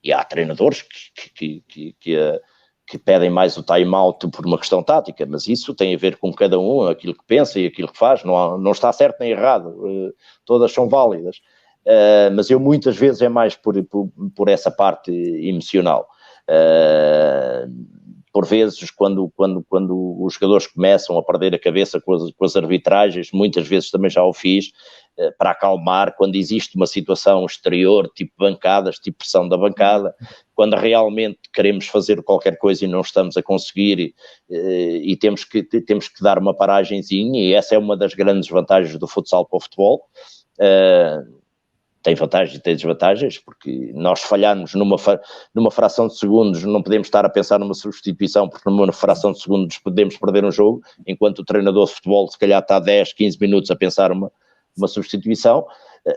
E há treinadores que pedem mais o time-out por uma questão tática, mas isso tem a ver com cada um, aquilo que pensa e aquilo que faz, não está certo nem errado, todas são válidas. Mas eu muitas vezes é mais por essa parte emocional. Por vezes, quando os jogadores começam a perder a cabeça com as arbitragens, muitas vezes também já o fiz, para acalmar quando existe uma situação exterior, tipo bancadas, tipo pressão da bancada, quando realmente queremos fazer qualquer coisa e não estamos a conseguir e temos que dar uma paragenzinha, e essa é uma das grandes vantagens do futsal para o futebol. Tem vantagens e tem desvantagens, porque nós falharmos numa fração de segundos, não podemos estar a pensar numa substituição, porque numa fração de segundos podemos perder um jogo, enquanto o treinador de futebol se calhar está 10, 15 minutos a pensar uma substituição.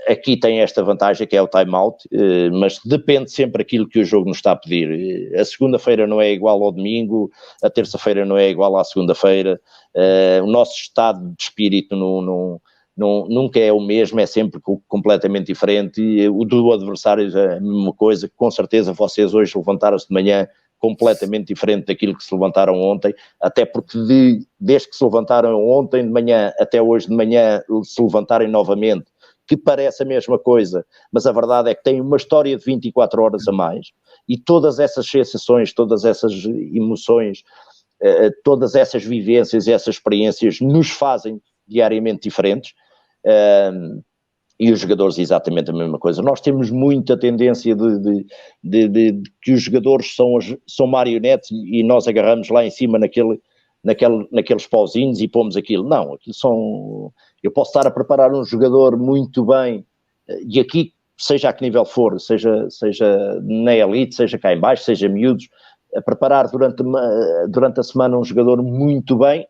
Aqui tem esta vantagem que é o time-out, mas depende sempre daquilo que o jogo nos está a pedir. A segunda-feira não é igual ao domingo, a terça-feira não é igual à segunda-feira, o nosso estado de espírito nunca é o mesmo, é sempre completamente diferente. O do adversário é a mesma coisa. Com certeza vocês hoje levantaram-se de manhã completamente diferente daquilo que se levantaram ontem, até porque desde que se levantaram ontem de manhã até hoje de manhã se levantarem novamente, que parece a mesma coisa, mas a verdade é que tem uma história de 24 horas a mais, e todas essas sensações, todas essas emoções, todas essas vivências e essas experiências nos fazem diariamente diferentes, e os jogadores exatamente a mesma coisa. Nós temos muita tendência de que os jogadores são marionetes e nós agarramos lá em cima naqueles pauzinhos e pomos aquilo. Não, aquilo são... Eu posso estar a preparar um jogador muito bem, e aqui, seja a que nível for, seja na elite, seja cá em baixo, seja miúdos, a preparar durante a semana um jogador muito bem,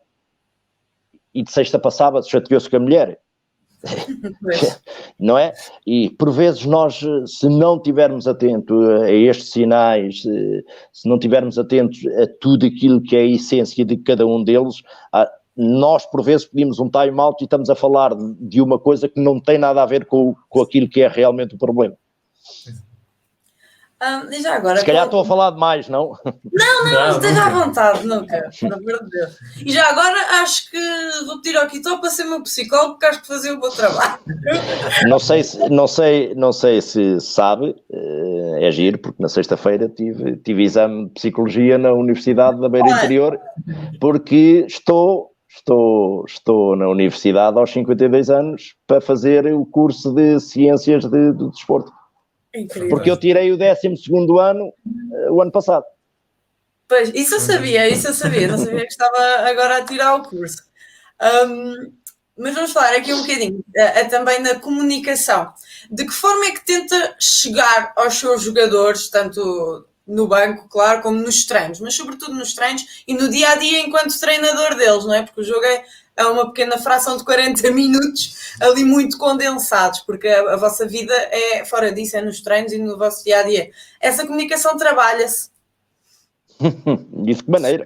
e de sexta para sábado chateou-se com a mulher. Não é? E por vezes nós, se não estivermos atentos a estes sinais, se não estivermos atentos a tudo aquilo que é a essência de cada um deles, nós por vezes pedimos um time-out e estamos a falar de uma coisa que não tem nada a ver com aquilo que é realmente o problema. E já agora, se calhar estou a falar demais, não? Não, esteja à vontade, nunca, pelo amor de Deus. E já agora acho que vou pedir ao Quito para ser meu psicólogo, porque acho que fazia um bom trabalho. Não sei se sabe, é giro, porque na sexta-feira tive exame de psicologia na Universidade da Beira Interior, porque estou na universidade aos 52 anos para fazer o curso de Ciências do Desporto. Incrível. Porque eu tirei o 12º ano o ano passado. Pois, isso eu sabia, não sabia que estava agora a tirar o curso. Mas vamos falar aqui um bocadinho também na comunicação. De que forma é que tenta chegar aos seus jogadores, tanto no banco, claro, como nos treinos, mas sobretudo nos treinos e no dia-a-dia enquanto treinador deles, não é? Porque o jogo é uma pequena fração de 40 minutos ali muito condensados, porque a vossa vida é fora disso, é nos treinos e no vosso dia-a-dia. Essa comunicação trabalha-se? De que maneira?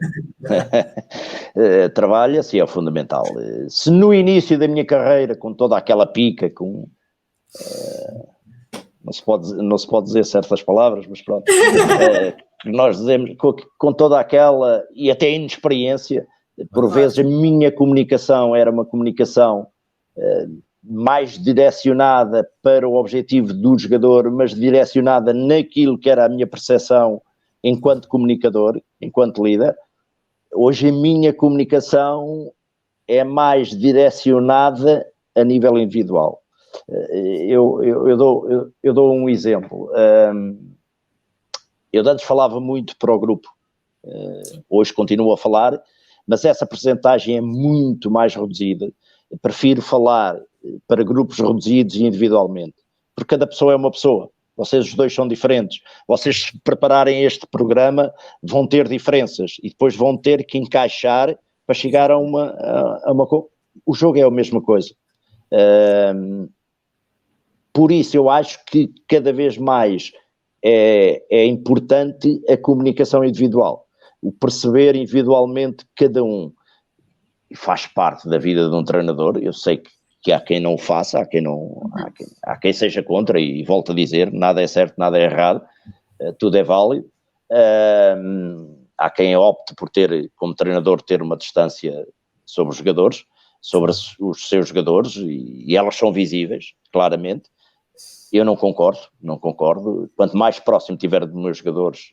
Trabalha-se, é fundamental. Se no início da minha carreira, com toda aquela pica, não se pode dizer certas palavras, mas pronto, nós dizemos com toda aquela, e até inexperiência, por vezes a minha comunicação era uma comunicação mais direcionada para o objetivo do jogador, mas direcionada naquilo que era a minha percepção enquanto comunicador, enquanto líder. Hoje a minha comunicação é mais direcionada a nível individual. Eu dou um exemplo. Eu antes falava muito para o grupo, hoje continuo a falar, mas essa percentagem é muito mais reduzida. Eu prefiro falar para grupos reduzidos e individualmente, porque cada pessoa é uma pessoa. Vocês os dois são diferentes. Vocês, se prepararem este programa, vão ter diferenças e depois vão ter que encaixar para chegar a uma o jogo é a mesma coisa. Por isso eu acho que cada vez mais é importante a comunicação individual, o perceber individualmente cada um. Faz parte da vida de um treinador. Eu sei que há quem não o faça, há quem seja contra, e volto a dizer, nada é certo, nada é errado, tudo é válido. Há quem opte por ter, como treinador, ter uma distância sobre os jogadores, sobre os seus jogadores, e elas são visíveis, claramente. Eu não concordo. Quanto mais próximo tiver dos meus jogadores,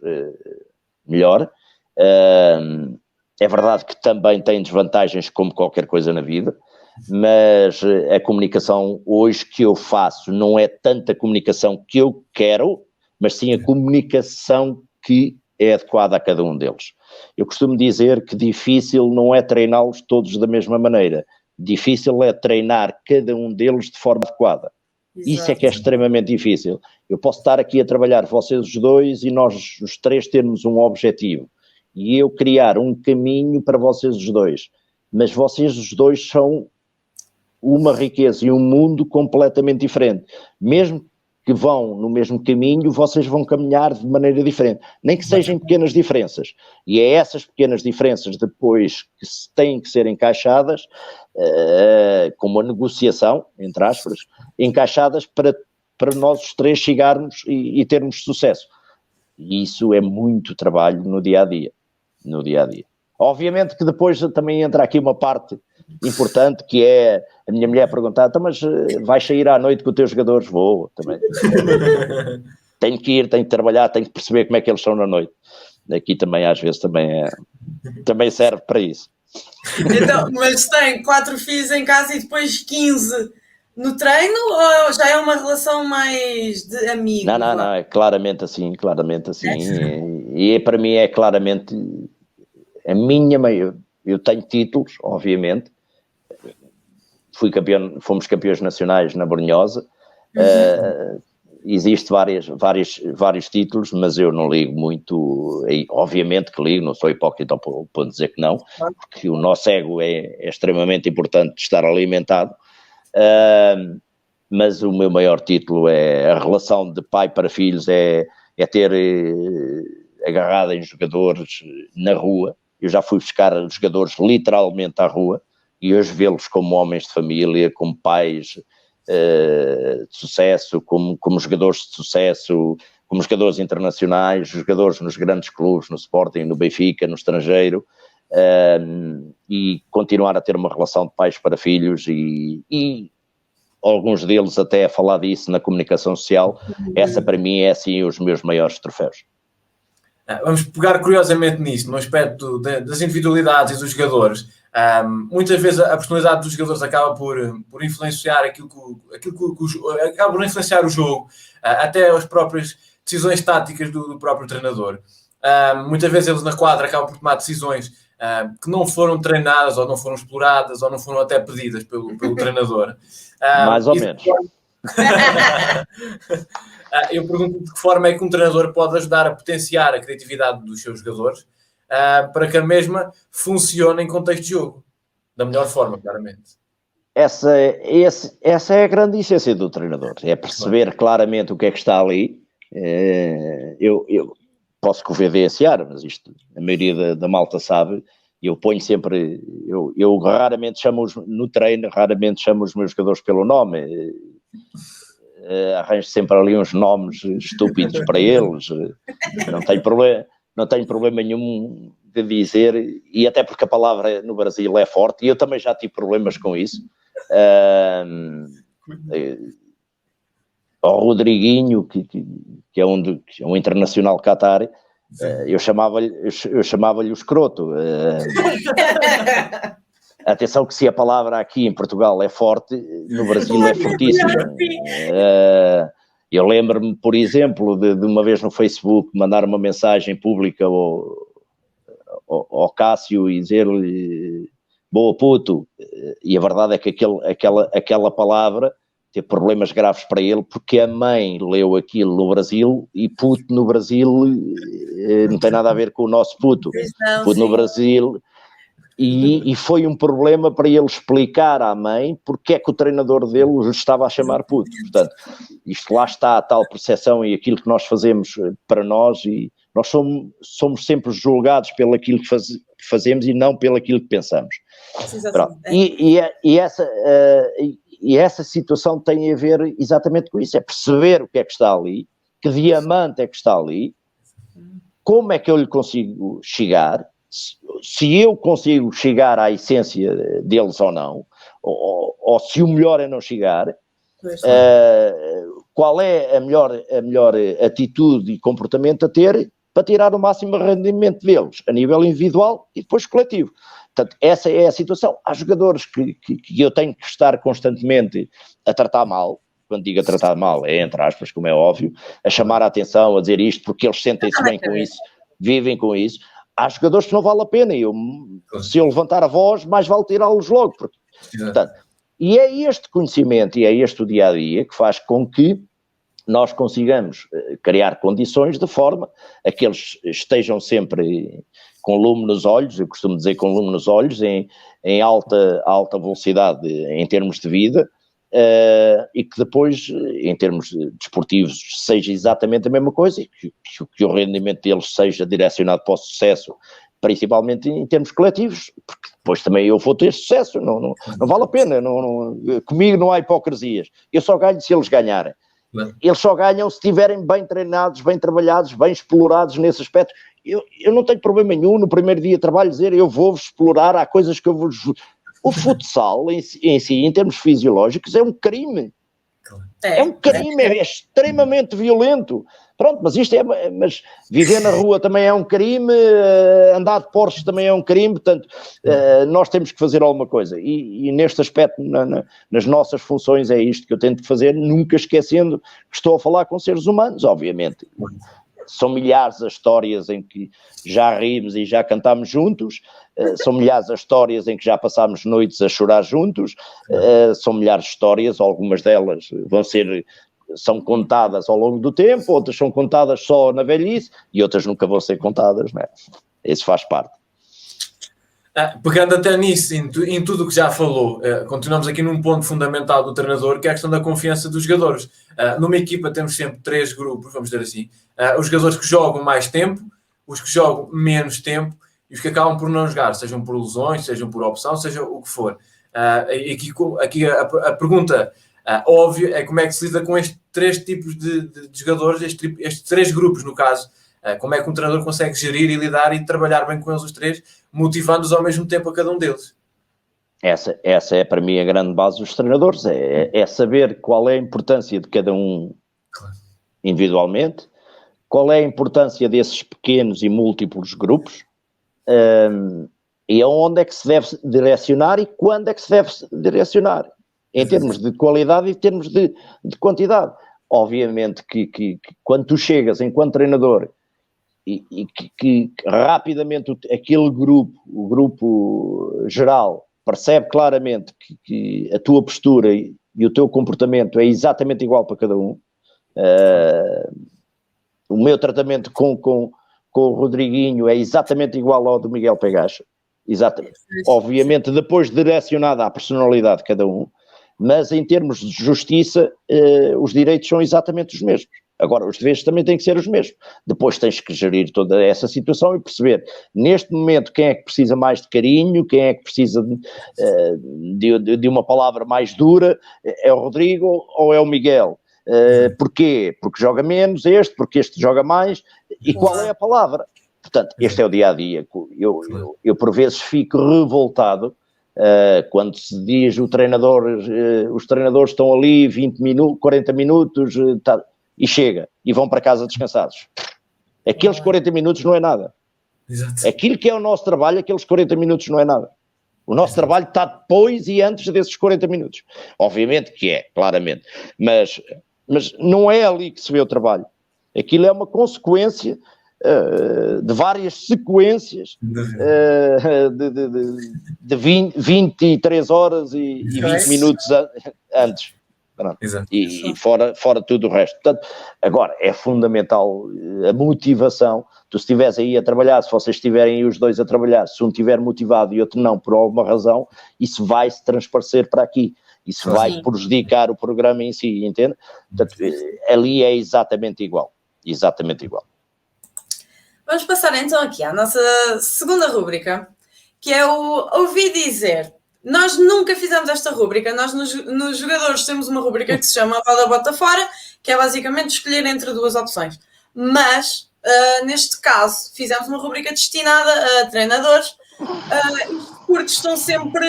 melhor. É verdade que também tem desvantagens como qualquer coisa na vida, mas a comunicação hoje que eu faço não é tanta comunicação que eu quero, mas sim a comunicação que é adequada a cada um deles. Eu costumo dizer que difícil não é treiná-los todos da mesma maneira, difícil é treinar cada um deles de forma adequada. Isso é que é extremamente difícil. Eu posso estar aqui a trabalhar vocês os dois e nós os três termos um objetivo e eu criar um caminho para vocês os dois, mas vocês os dois são uma riqueza e um mundo completamente diferente. Mesmo que vão no mesmo caminho, vocês vão caminhar de maneira diferente, nem que sejam pequenas diferenças. E é essas pequenas diferenças depois que têm que ser encaixadas, com uma negociação, entre aspas, encaixadas para nós os três chegarmos e termos sucesso. E isso é muito trabalho no dia-a-dia. Obviamente que depois também entra aqui uma parte importante, que é a minha mulher perguntar, então, mas vais sair à noite com os teus jogadores? Vou, também. Tenho que ir, tenho que trabalhar, tenho que perceber como é que eles são na noite. Aqui também, às vezes, também serve para isso. Então, mas tem 4 filhos em casa e depois 15 no treino, ou já é uma relação mais de amigo? Não, é claramente assim. E para mim é claramente a minha maior. Eu tenho títulos, obviamente. Fomos campeões nacionais na Brunhosa. Existe vários títulos, mas eu não ligo muito. Obviamente que ligo, não sou hipócrita para dizer que não, porque o nosso ego é extremamente importante de estar alimentado. Mas o meu maior título é a relação de pai para filhos, é ter agarrado em jogadores na rua. Eu já fui buscar jogadores literalmente à rua e hoje vê-los como homens de família, como pais de sucesso, como jogadores de sucesso, como jogadores internacionais, jogadores nos grandes clubes, no Sporting, no Benfica, no estrangeiro, e continuar a ter uma relação de pais para filhos e alguns deles até a falar disso na comunicação social. Essa para mim é assim os meus maiores troféus. Vamos pegar curiosamente nisso, no aspecto das individualidades e dos jogadores. Muitas vezes a personalidade dos jogadores acaba por influenciar acaba por influenciar o jogo, até as próprias decisões táticas do próprio treinador. Muitas vezes eles na quadra acabam por tomar decisões que não foram treinadas, ou não foram exploradas, ou não foram até pedidas pelo treinador. Mais ou menos. Eu pergunto de que forma é que um treinador pode ajudar a potenciar a criatividade dos seus jogadores para que a mesma funcione em contexto de jogo, da melhor forma, claramente. Essa é a grande essência do treinador, é perceber claramente o que é que está ali. Eu posso confidenciar, mas isto a maioria da malta sabe. Eu ponho sempre, eu raramente chamo no treino, raramente chamo os meus jogadores pelo nome. Arranjo sempre ali uns nomes estúpidos para eles. Não tenho problema nenhum de dizer, e até porque a palavra no Brasil é forte, e eu também já tive problemas com isso. Ao Rodriguinho, que é um internacional Qatar, eu chamava-lhe o escroto. Atenção que se a palavra aqui em Portugal é forte, no Brasil é fortíssima. Eu lembro-me, por exemplo, de uma vez no Facebook mandar uma mensagem pública ao Cássio e dizer-lhe boa puto, e a verdade é que aquela palavra teve problemas graves para ele, porque a mãe leu aquilo no Brasil e puto no Brasil não tem nada a ver com o nosso puto. Puto no Brasil... E foi um problema para ele explicar à mãe porque é que o treinador dele o estava a chamar puto. Portanto, isto lá está a tal percepção e aquilo que nós fazemos para nós, e nós somos sempre julgados pelo aquilo que fazemos e não pelo aquilo que pensamos. E essa situação tem a ver exatamente com isso, é perceber o que é que está ali, que diamante é que está ali, como é que eu lhe consigo chegar, se eu consigo chegar à essência deles ou não, ou se o melhor é não chegar, qual é a melhor atitude e comportamento a ter para tirar o máximo rendimento deles, a nível individual e depois coletivo. Portanto, essa é a situação. Há jogadores que eu tenho que estar constantemente a tratar mal. Quando digo a tratar mal, é entre aspas, como é óbvio, a chamar a atenção, a dizer isto, porque eles sentem-se bem com isso, vivem com isso. Há jogadores que não vale a pena, se eu levantar a voz, mais vale tirá-los logo. Portanto, e é este conhecimento, e é este o dia-a-dia que faz com que nós consigamos criar condições de forma a que eles estejam sempre com lume nos olhos, eu costumo dizer com lume nos olhos, em alta velocidade em termos de vida, e que depois, em termos desportivos, seja exatamente a mesma coisa e que o rendimento deles seja direcionado para o sucesso, principalmente em termos coletivos, porque depois também eu vou ter sucesso, não vale a pena, comigo não há hipocrisias, eu só ganho se eles ganharem. Eles só ganham se estiverem bem treinados, bem trabalhados, bem explorados nesse aspecto. Eu não tenho problema nenhum no primeiro dia de trabalho dizer eu vou-vos explorar, há coisas que eu vos... O futsal em si, em termos fisiológicos, é um crime. É um crime, é extremamente violento. Pronto, mas isto mas viver na rua também é um crime, andar de Porsche também é um crime, portanto, nós temos que fazer alguma coisa. E neste aspecto, nas nossas funções, é isto que eu tento fazer, nunca esquecendo que estou a falar com seres humanos, obviamente. São milhares as histórias em que já rimos e já cantámos juntos, são milhares as histórias em que já passámos noites a chorar juntos, são milhares de histórias, algumas delas são contadas ao longo do tempo, outras são contadas só na velhice e outras nunca vão ser contadas, não é? Isso faz parte. Pegando até nisso, em tudo o que já falou, continuamos aqui num ponto fundamental do treinador, que é a questão da confiança dos jogadores. Numa equipa temos sempre 3 grupos, vamos dizer assim, os jogadores que jogam mais tempo, os que jogam menos tempo e os que acabam por não jogar, sejam por lesões, sejam por opção, seja o que for. Aqui a pergunta óbvia é como é que se lida com estes 3 tipos de jogadores, estes 3 grupos no caso. Como é que um treinador consegue gerir e lidar e trabalhar bem com eles os 3, motivando-os ao mesmo tempo a cada um deles? Essa é para mim a grande base dos treinadores, é saber qual é a importância de cada um individualmente, qual é a importância desses pequenos e múltiplos grupos, e aonde é que se deve direcionar e quando é que se deve direcionar, em termos de qualidade e em termos de quantidade. Obviamente que quando tu chegas enquanto treinador e que rapidamente aquele grupo, o grupo geral, percebe claramente que a tua postura e o teu comportamento é exatamente igual para cada um. O meu tratamento com o Rodriguinho é exatamente igual ao do Miguel Pegacha. Exatamente. Obviamente depois direcionado à personalidade de cada um, mas em termos de justiça, os direitos são exatamente os mesmos. Agora, os deveres também têm que ser os mesmos. Depois tens que gerir toda essa situação e perceber, neste momento, quem é que precisa mais de carinho, quem é que precisa de uma palavra mais dura, é o Rodrigo ou é o Miguel? Porquê? Porque joga menos porque este joga mais, e qual é a palavra? Portanto, este é o dia-a-dia. Eu por vezes fico revoltado quando se diz os treinadores estão ali 20 minutos, 40 minutos, e chega, e vão para casa descansados. Aqueles 40 minutos não é nada. Exato. Aquilo que é o nosso trabalho, aqueles 40 minutos não é nada. O nosso trabalho está depois e antes desses 40 minutos. Obviamente que é, claramente. Mas não é ali que se vê o trabalho. Aquilo é uma consequência de várias sequências de 23 horas e 20 minutos antes. E fora tudo o resto. Portanto, agora, é fundamental a motivação. Tu, se estiveres aí a trabalhar, se vocês estiverem aí os dois a trabalhar, se um estiver motivado e outro não, por alguma razão, isso vai se transparecer para aqui. Isso vai prejudicar o programa em si, entende? Portanto, ali é exatamente igual. Exatamente igual. Vamos passar então aqui à nossa segunda rúbrica, que é o Ouvi Dizer. Nós nunca fizemos esta rúbrica, nós nos jogadores temos uma rúbrica que se chama Roda Bota Fora, que é basicamente escolher entre 2 opções. Mas, neste caso, fizemos uma rúbrica destinada a treinadores, porque estão sempre,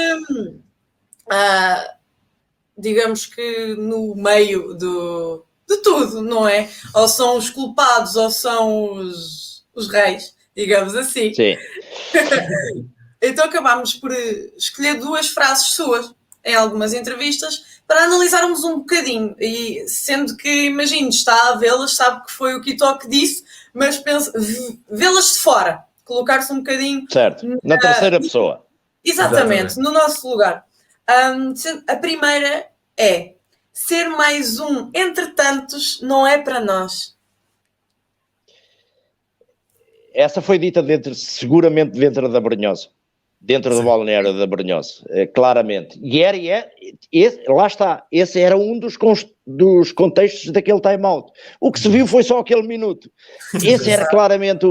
digamos que no meio de tudo, não é? Ou são os culpados, ou são os reis, digamos assim. Sim. Então acabámos por escolher 2 frases suas em algumas entrevistas para analisarmos um bocadinho. E sendo que, imagino, está a vê-las, sabe que foi o Quito que disse, mas vê-las de fora, colocar-se um bocadinho... Certo, na terceira pessoa. Exatamente, no nosso lugar. A primeira é: ser mais um entre tantos não é para nós. Essa foi dita seguramente dentro da Brunhosa, dentro do balneário da Brunhosa, claramente. Lá está, esse era um dos contextos daquele time-out. O que se viu foi só aquele minuto. Esse era claramente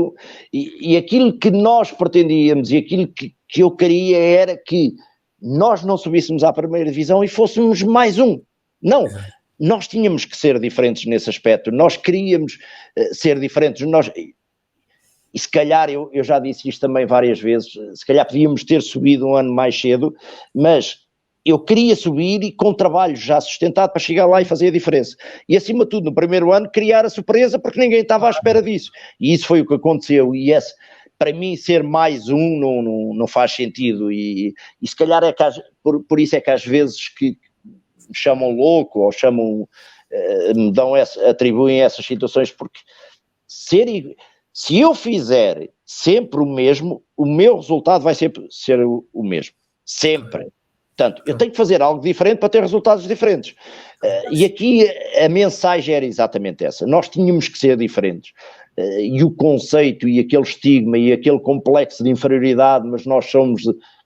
e aquilo que nós pretendíamos e aquilo que eu queria era que nós não subíssemos à primeira divisão e fôssemos mais um. Não, nós tínhamos que ser diferentes nesse aspecto, nós queríamos ser diferentes, e se calhar, eu já disse isto também várias vezes, se calhar podíamos ter subido um ano mais cedo, mas eu queria subir e com trabalho já sustentado para chegar lá e fazer a diferença. E acima de tudo, no primeiro ano, criar a surpresa porque ninguém estava à espera disso. E isso foi o que aconteceu. E para mim, ser mais um não faz sentido. E se calhar por isso é que às vezes que me chamam louco ou atribuem essas situações, porque se eu fizer sempre o mesmo, o meu resultado vai sempre ser o mesmo. Sempre. Portanto, eu tenho que fazer algo diferente para ter resultados diferentes. E aqui a mensagem era exatamente essa. Nós tínhamos que ser diferentes. E o conceito e aquele estigma e aquele complexo de inferioridade, mas nós somos,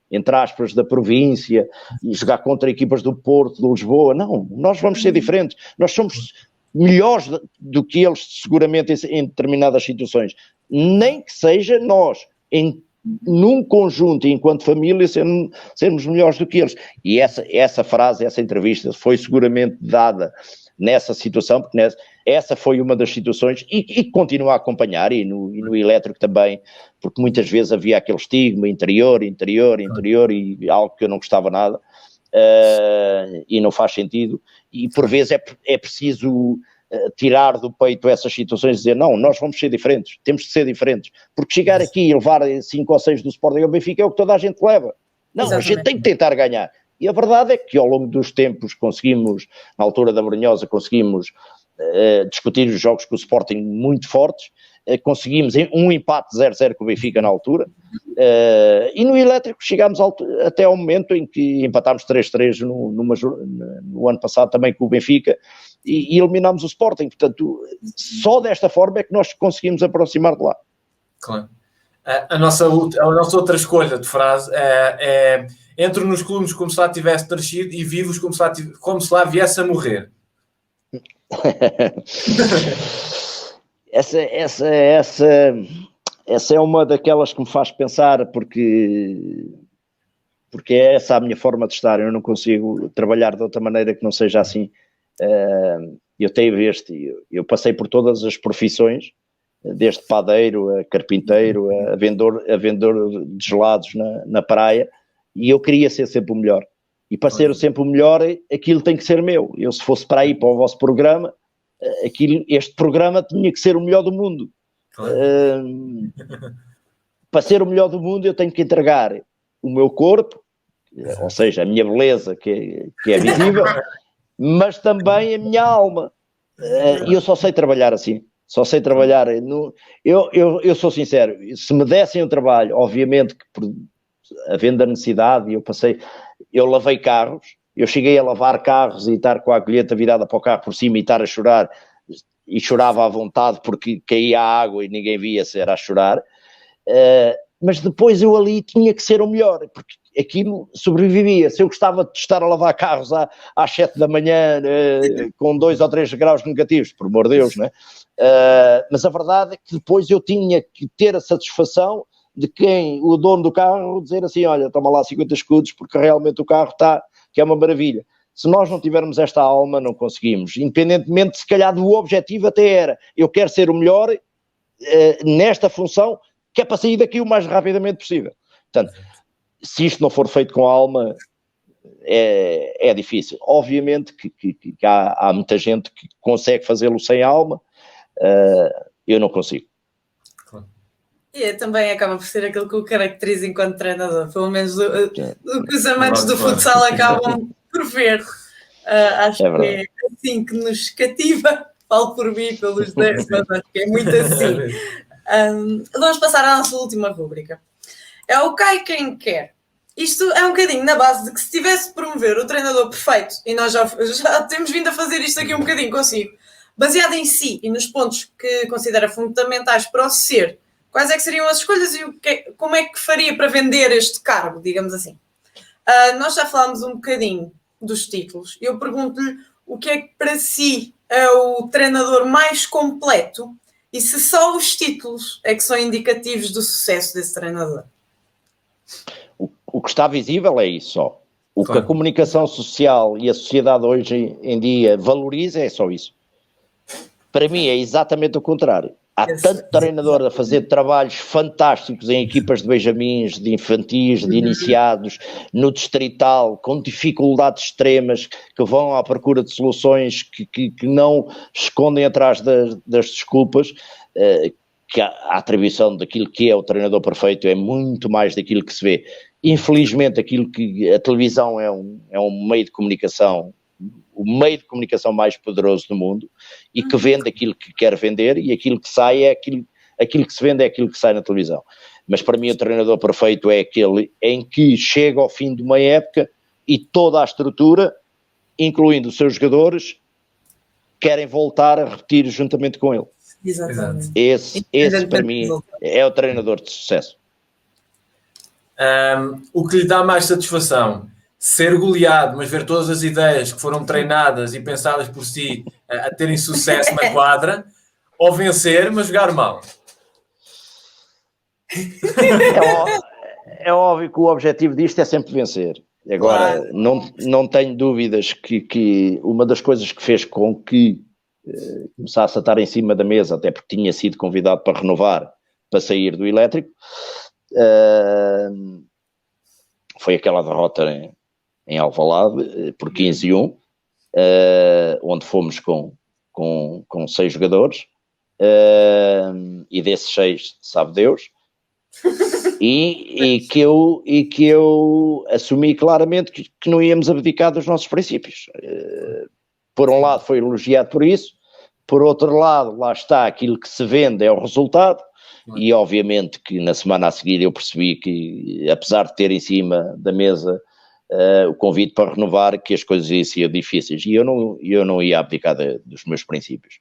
entre aspas, da província e jogar contra equipas do Porto, de Lisboa. Não, nós vamos ser diferentes. Nós somos melhores do que eles, seguramente, em determinadas situações. Nem que seja nós, num conjunto, enquanto família, sermos melhores do que eles. E essa frase, essa entrevista foi seguramente dada nessa situação, porque essa foi uma das situações, e continua a acompanhar, e no elétrico também, porque muitas vezes havia aquele estigma interior, e algo que eu não gostava nada, e não faz sentido, e por vezes é preciso tirar do peito essas situações e dizer, não, nós vamos ser diferentes, temos que ser diferentes, porque chegar aqui e levar 5 ou 6 do Sporting ao Benfica é o que toda a gente leva. Não, exatamente. A gente tem que tentar ganhar. E a verdade é que ao longo dos tempos conseguimos, na altura da Brunhosa, conseguimos discutir os jogos com o Sporting muito fortes, conseguimos um empate 0-0 com o Benfica na altura, e no elétrico chegámos até ao momento em que empatámos 3-3 no ano passado também com o Benfica, e eliminámos o Sporting. Portanto, só desta forma é que nós conseguimos aproximar de lá. Claro. A nossa outra escolha de frase é entro nos clubes como se lá tivesse nascido e vivo como se lá viesse a morrer. Essa é uma daquelas que me faz pensar, porque é essa a minha forma de estar. Eu não consigo trabalhar de outra maneira que não seja assim. Eu passei por todas as profissões, desde padeiro a carpinteiro a vendedor de gelados na praia, e eu queria ser sempre o melhor. E para ser sempre o melhor, aquilo tem que ser meu. Eu, se fosse para ir para o vosso programa, este programa tinha que ser o melhor do mundo. Para ser o melhor do mundo, eu tenho que entregar o meu corpo, ou seja, a minha beleza, que é visível, mas também a minha alma. E eu só sei trabalhar assim. Só sei trabalhar. Eu sou sincero, se me dessem um trabalho, obviamente que havendo a necessidade, eu lavei carros, eu cheguei a lavar carros e estar com a colheita virada para o carro por cima e estar a chorar, e chorava à vontade porque caía a água e ninguém via se era a chorar, mas depois eu ali tinha que ser o melhor, porque aquilo sobrevivia. Se eu gostava de estar a lavar carros às 7 da manhã com 2 ou 3 graus negativos, por amor de Deus, não é? Mas a verdade é que depois eu tinha que ter a satisfação de o dono do carro, dizer assim, olha, toma lá 50 escudos, porque realmente o carro está, que é uma maravilha. Se nós não tivermos esta alma, não conseguimos. Independentemente, se calhar, do objetivo até era, eu quero ser o melhor nesta função, que é para sair daqui o mais rapidamente possível. Portanto, se isto não for feito com a alma, é difícil. Obviamente que há muita gente que consegue fazê-lo sem alma, eu não consigo. E também acaba por ser aquilo que o caracteriza enquanto treinador, pelo menos o que os amantes do futsal acabam por ver. Acho que é assim que nos cativa. Falo por mim, pelos 10, mas acho que é muito assim. Vamos passar à nossa última rúbrica. É o cai quem quer. Isto é um bocadinho na base de que se tivesse de promover o treinador perfeito, e nós já temos vindo a fazer isto aqui um bocadinho consigo, baseado em si e nos pontos que considera fundamentais para o ser, quais é que seriam as escolhas e como é que faria para vender este cargo, digamos assim. Nós já falámos um bocadinho dos títulos. Eu pergunto-lhe o que é que para si é o treinador mais completo e se só os títulos é que são indicativos do sucesso desse treinador. O que está visível é isso só. O que a comunicação social e a sociedade hoje em dia valoriza é só isso. Para mim é exatamente o contrário. Há tanto treinador a fazer trabalhos fantásticos em equipas de benjamins, de infantis, de iniciados, no distrital, com dificuldades extremas, que vão à procura de soluções que não escondem atrás das desculpas, que a atribuição daquilo que é o treinador perfeito é muito mais daquilo que se vê. Infelizmente, aquilo que a televisão é um meio de comunicação, o meio de comunicação mais poderoso do mundo, e que vende aquilo que quer vender, e aquilo que sai é aquilo que se vende é aquilo que sai na televisão. Mas para mim o treinador perfeito é aquele em que chega ao fim de uma época e toda a estrutura, incluindo os seus jogadores, querem voltar a repetir juntamente com ele. Exatamente. Esse para mim é o treinador de sucesso. O que lhe dá mais satisfação? Ser goleado, mas ver todas as ideias que foram treinadas e pensadas por si a terem sucesso na quadra, ou vencer, mas jogar mal? É óbvio que o objetivo disto é sempre vencer. Agora, não tenho dúvidas que uma das coisas que fez com que começasse a estar em cima da mesa, até porque tinha sido convidado para renovar, para sair do Elétrico, foi aquela derrota em Alvalade por 15-1, onde fomos com 6 jogadores, e desses 6 sabe Deus, e que eu assumi claramente que não íamos abdicar dos nossos princípios. Por um lado foi elogiado por isso, por outro lado lá está, aquilo que se vende é o resultado. E obviamente que na semana a seguir eu percebi que, apesar de ter em cima da mesa o convite para renovar, que as coisas iam ser difíceis, e eu não ia abdicar dos meus princípios.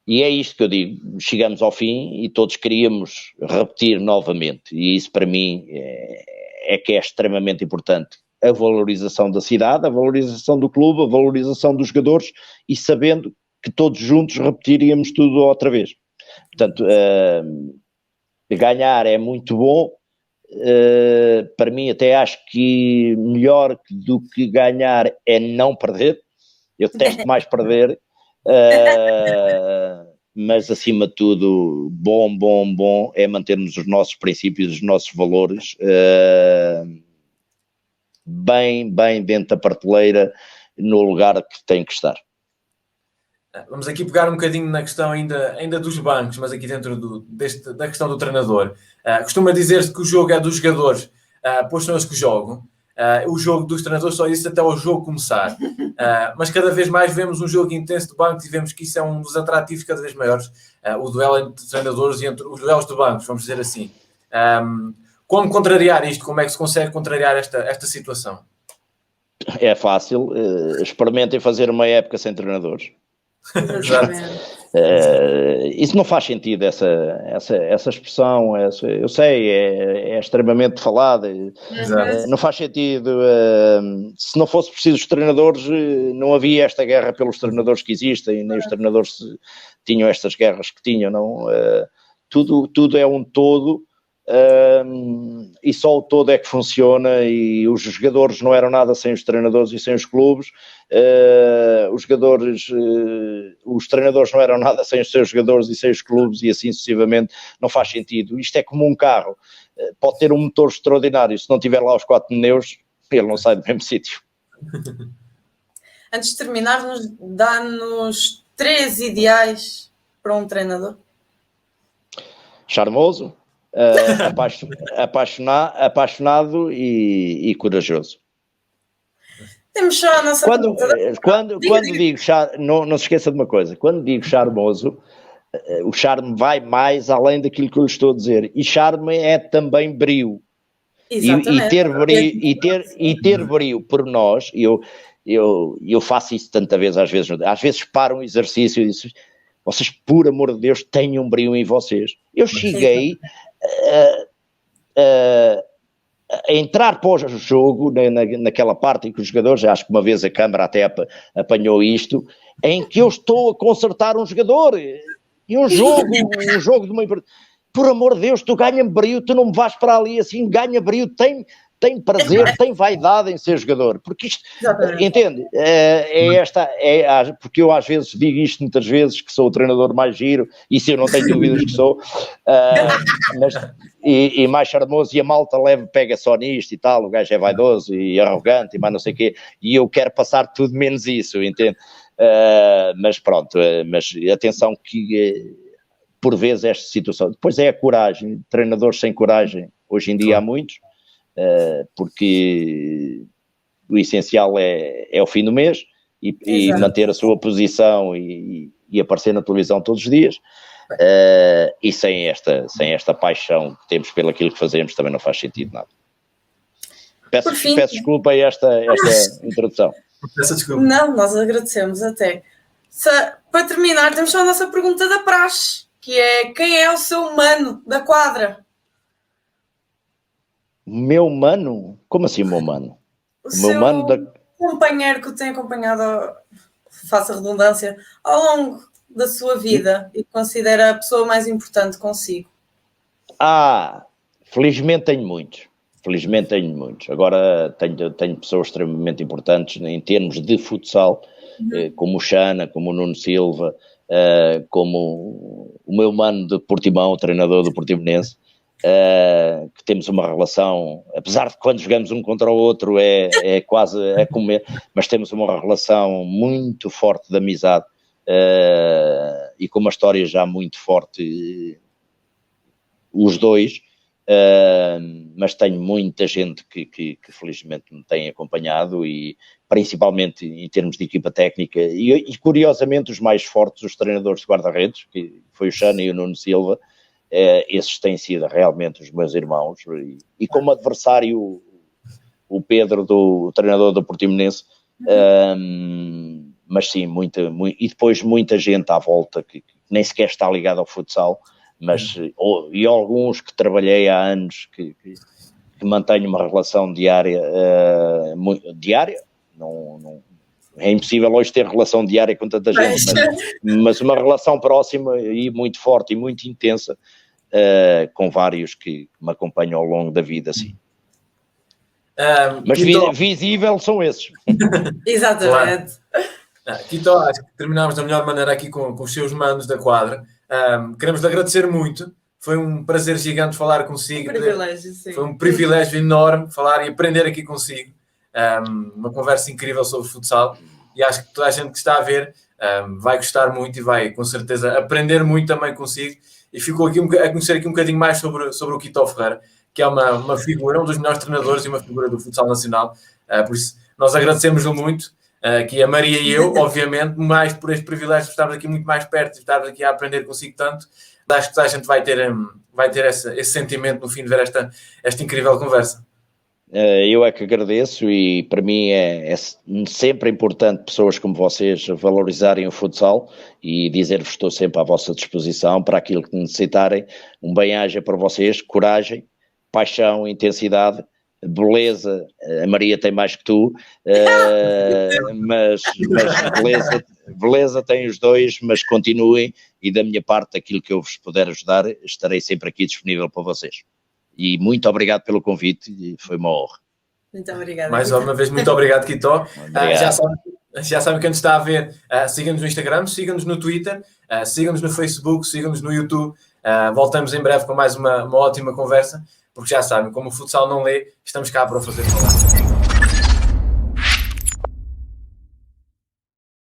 E é isto que eu digo, chegamos ao fim e todos queríamos repetir novamente, e isso para mim é que é extremamente importante. A valorização da cidade, a valorização do clube, a valorização dos jogadores, e sabendo que todos juntos repetiríamos tudo outra vez. Portanto, ganhar é muito bom. Para mim até acho que melhor do que ganhar é não perder. Eu detesto mais perder, mas acima de tudo bom é mantermos os nossos princípios, os nossos valores bem dentro da prateleira, no lugar que tem que estar. Vamos aqui pegar um bocadinho na questão ainda dos bancos, mas aqui dentro da questão do treinador. Costuma dizer-se que o jogo é dos jogadores, pois são eles que jogam. O jogo dos treinadores só existe até o jogo começar. Mas cada vez mais vemos um jogo intenso de bancos e vemos que isso é um dos atrativos cada vez maiores. O duelo entre treinadores e entre os duelos de bancos, vamos dizer assim. Como contrariar isto? Como é que se consegue contrariar esta situação? É fácil. Experimentem fazer uma época sem treinadores. Isso não faz sentido, essa expressão, eu sei, é extremamente falada, não faz sentido. Se não fosse preciso os treinadores, não havia esta guerra pelos treinadores que existem, nem os treinadores tinham estas guerras que tinham, não? Tudo é um todo. E só o todo é que funciona, e os jogadores não eram nada sem os treinadores e sem os clubes, os treinadores não eram nada sem os seus jogadores e sem os clubes, e assim sucessivamente. Não faz sentido. Isto é como um carro, pode ter um motor extraordinário, se não tiver lá os 4 pneus, ele não sai do mesmo sítio. Antes de terminarmos, dá-nos 3 ideais para um treinador. Charmoso, apaixonado e corajoso. Temos só a nossa Quando digo não se esqueça de uma coisa, quando digo charmoso, o charme vai mais além daquilo que eu lhe estou a dizer, e charme é também brio. E ter brio por nós, eu faço isso tanta vez, às vezes paro um exercício e digo, vocês, por amor de Deus, tenham brio em vocês. Eu cheguei a entrar pós o jogo, naquela parte em que os jogadores, acho que uma vez a câmara até apanhou isto, em que eu estou a consertar um jogador, e um jogo de uma... Por amor de Deus, tu ganha brio, tu não me vais para ali assim, ganha brio, tem prazer, tem vaidade em ser jogador, porque isto, entende? Porque eu às vezes digo isto muitas vezes, que sou o treinador mais giro, e se eu não tenho dúvidas que sou, e mais charmoso, e a malta pega só nisto e tal, o gajo é vaidoso e arrogante e mais não sei o quê, e eu quero passar tudo menos isso, entende? Mas pronto, mas atenção que por vezes esta situação, depois é a coragem, treinadores sem coragem, hoje em dia há muitos, porque o essencial é o fim do mês e manter a sua posição e aparecer na televisão todos os dias, e sem esta paixão que temos pelo aquilo que fazemos também não faz sentido nada. Peço desculpa a esta introdução. Peço desculpa. Não, nós agradecemos até. Para terminar, temos só a nossa pergunta da praxe, que é: quem é o seu mano da quadra? Meu mano? Como assim, meu mano? O meu mano companheiro que o tem acompanhado, faça redundância, ao longo da sua vida e que considera a pessoa mais importante consigo. Felizmente tenho muitos. Agora tenho pessoas extremamente importantes em termos de futsal, como o Xana, como o Nuno Silva, como o meu mano de Portimão, o treinador do Portimonense, que temos uma relação, apesar de quando jogamos um contra o outro é quase comer, mas temos uma relação muito forte de amizade, e com uma história já muito forte, os dois, mas tenho muita gente que felizmente me tem acompanhado, e principalmente em termos de equipa técnica, e curiosamente os mais fortes, os treinadores de guarda-redes, que foi o Xana e o Nuno Silva, esses têm sido realmente os meus irmãos, e como adversário o Pedro, o treinador do Portimonense, mas sim, e depois muita gente à volta que nem sequer está ligada ao futsal, mas, e alguns que trabalhei há anos, que mantenho uma relação diária, não, é impossível hoje ter relação diária com tanta gente, mas uma relação próxima e muito forte e muito intensa, com vários que me acompanham ao longo da vida, sim. Mas visível são esses. Exatamente. Quito, acho que terminámos da melhor maneira aqui com os seus manos da quadra. Queremos lhe agradecer muito. Foi um prazer gigante falar consigo. Foi um privilégio enorme falar e aprender aqui consigo. Uma conversa incrível sobre futsal, e acho que toda a gente que está a ver vai gostar muito e vai com certeza aprender muito também consigo, e ficou aqui a conhecer aqui um bocadinho mais sobre o Quito Ferreira, que é uma figura, um dos melhores treinadores e uma figura do futsal nacional. Por isso nós agradecemos-lhe muito, aqui a Maria e eu, obviamente, mais por este privilégio de estarmos aqui muito mais perto e estarmos aqui a aprender consigo tanto. Acho que toda a gente vai ter esse sentimento no fim de ver esta incrível conversa. Eu é que agradeço, e para mim é sempre importante pessoas como vocês valorizarem o futsal, e dizer-vos que estou sempre à vossa disposição para aquilo que necessitarem. Um bem-aja para vocês, coragem, paixão, intensidade, beleza. A Maria tem mais que tu, mas beleza tem os dois, mas continuem, e da minha parte, aquilo que eu vos puder ajudar, estarei sempre aqui disponível para vocês. E muito obrigado pelo convite, foi uma honra. Muito obrigada. Mais uma vez, muito obrigado, Quito. Já sabe que antes está a ver, siga-nos no Instagram, siga-nos no Twitter, siga-nos no Facebook, siga-nos no YouTube. Voltamos em breve com mais uma ótima conversa, porque já sabem, como o futsal não lê, estamos cá para o fazer falar.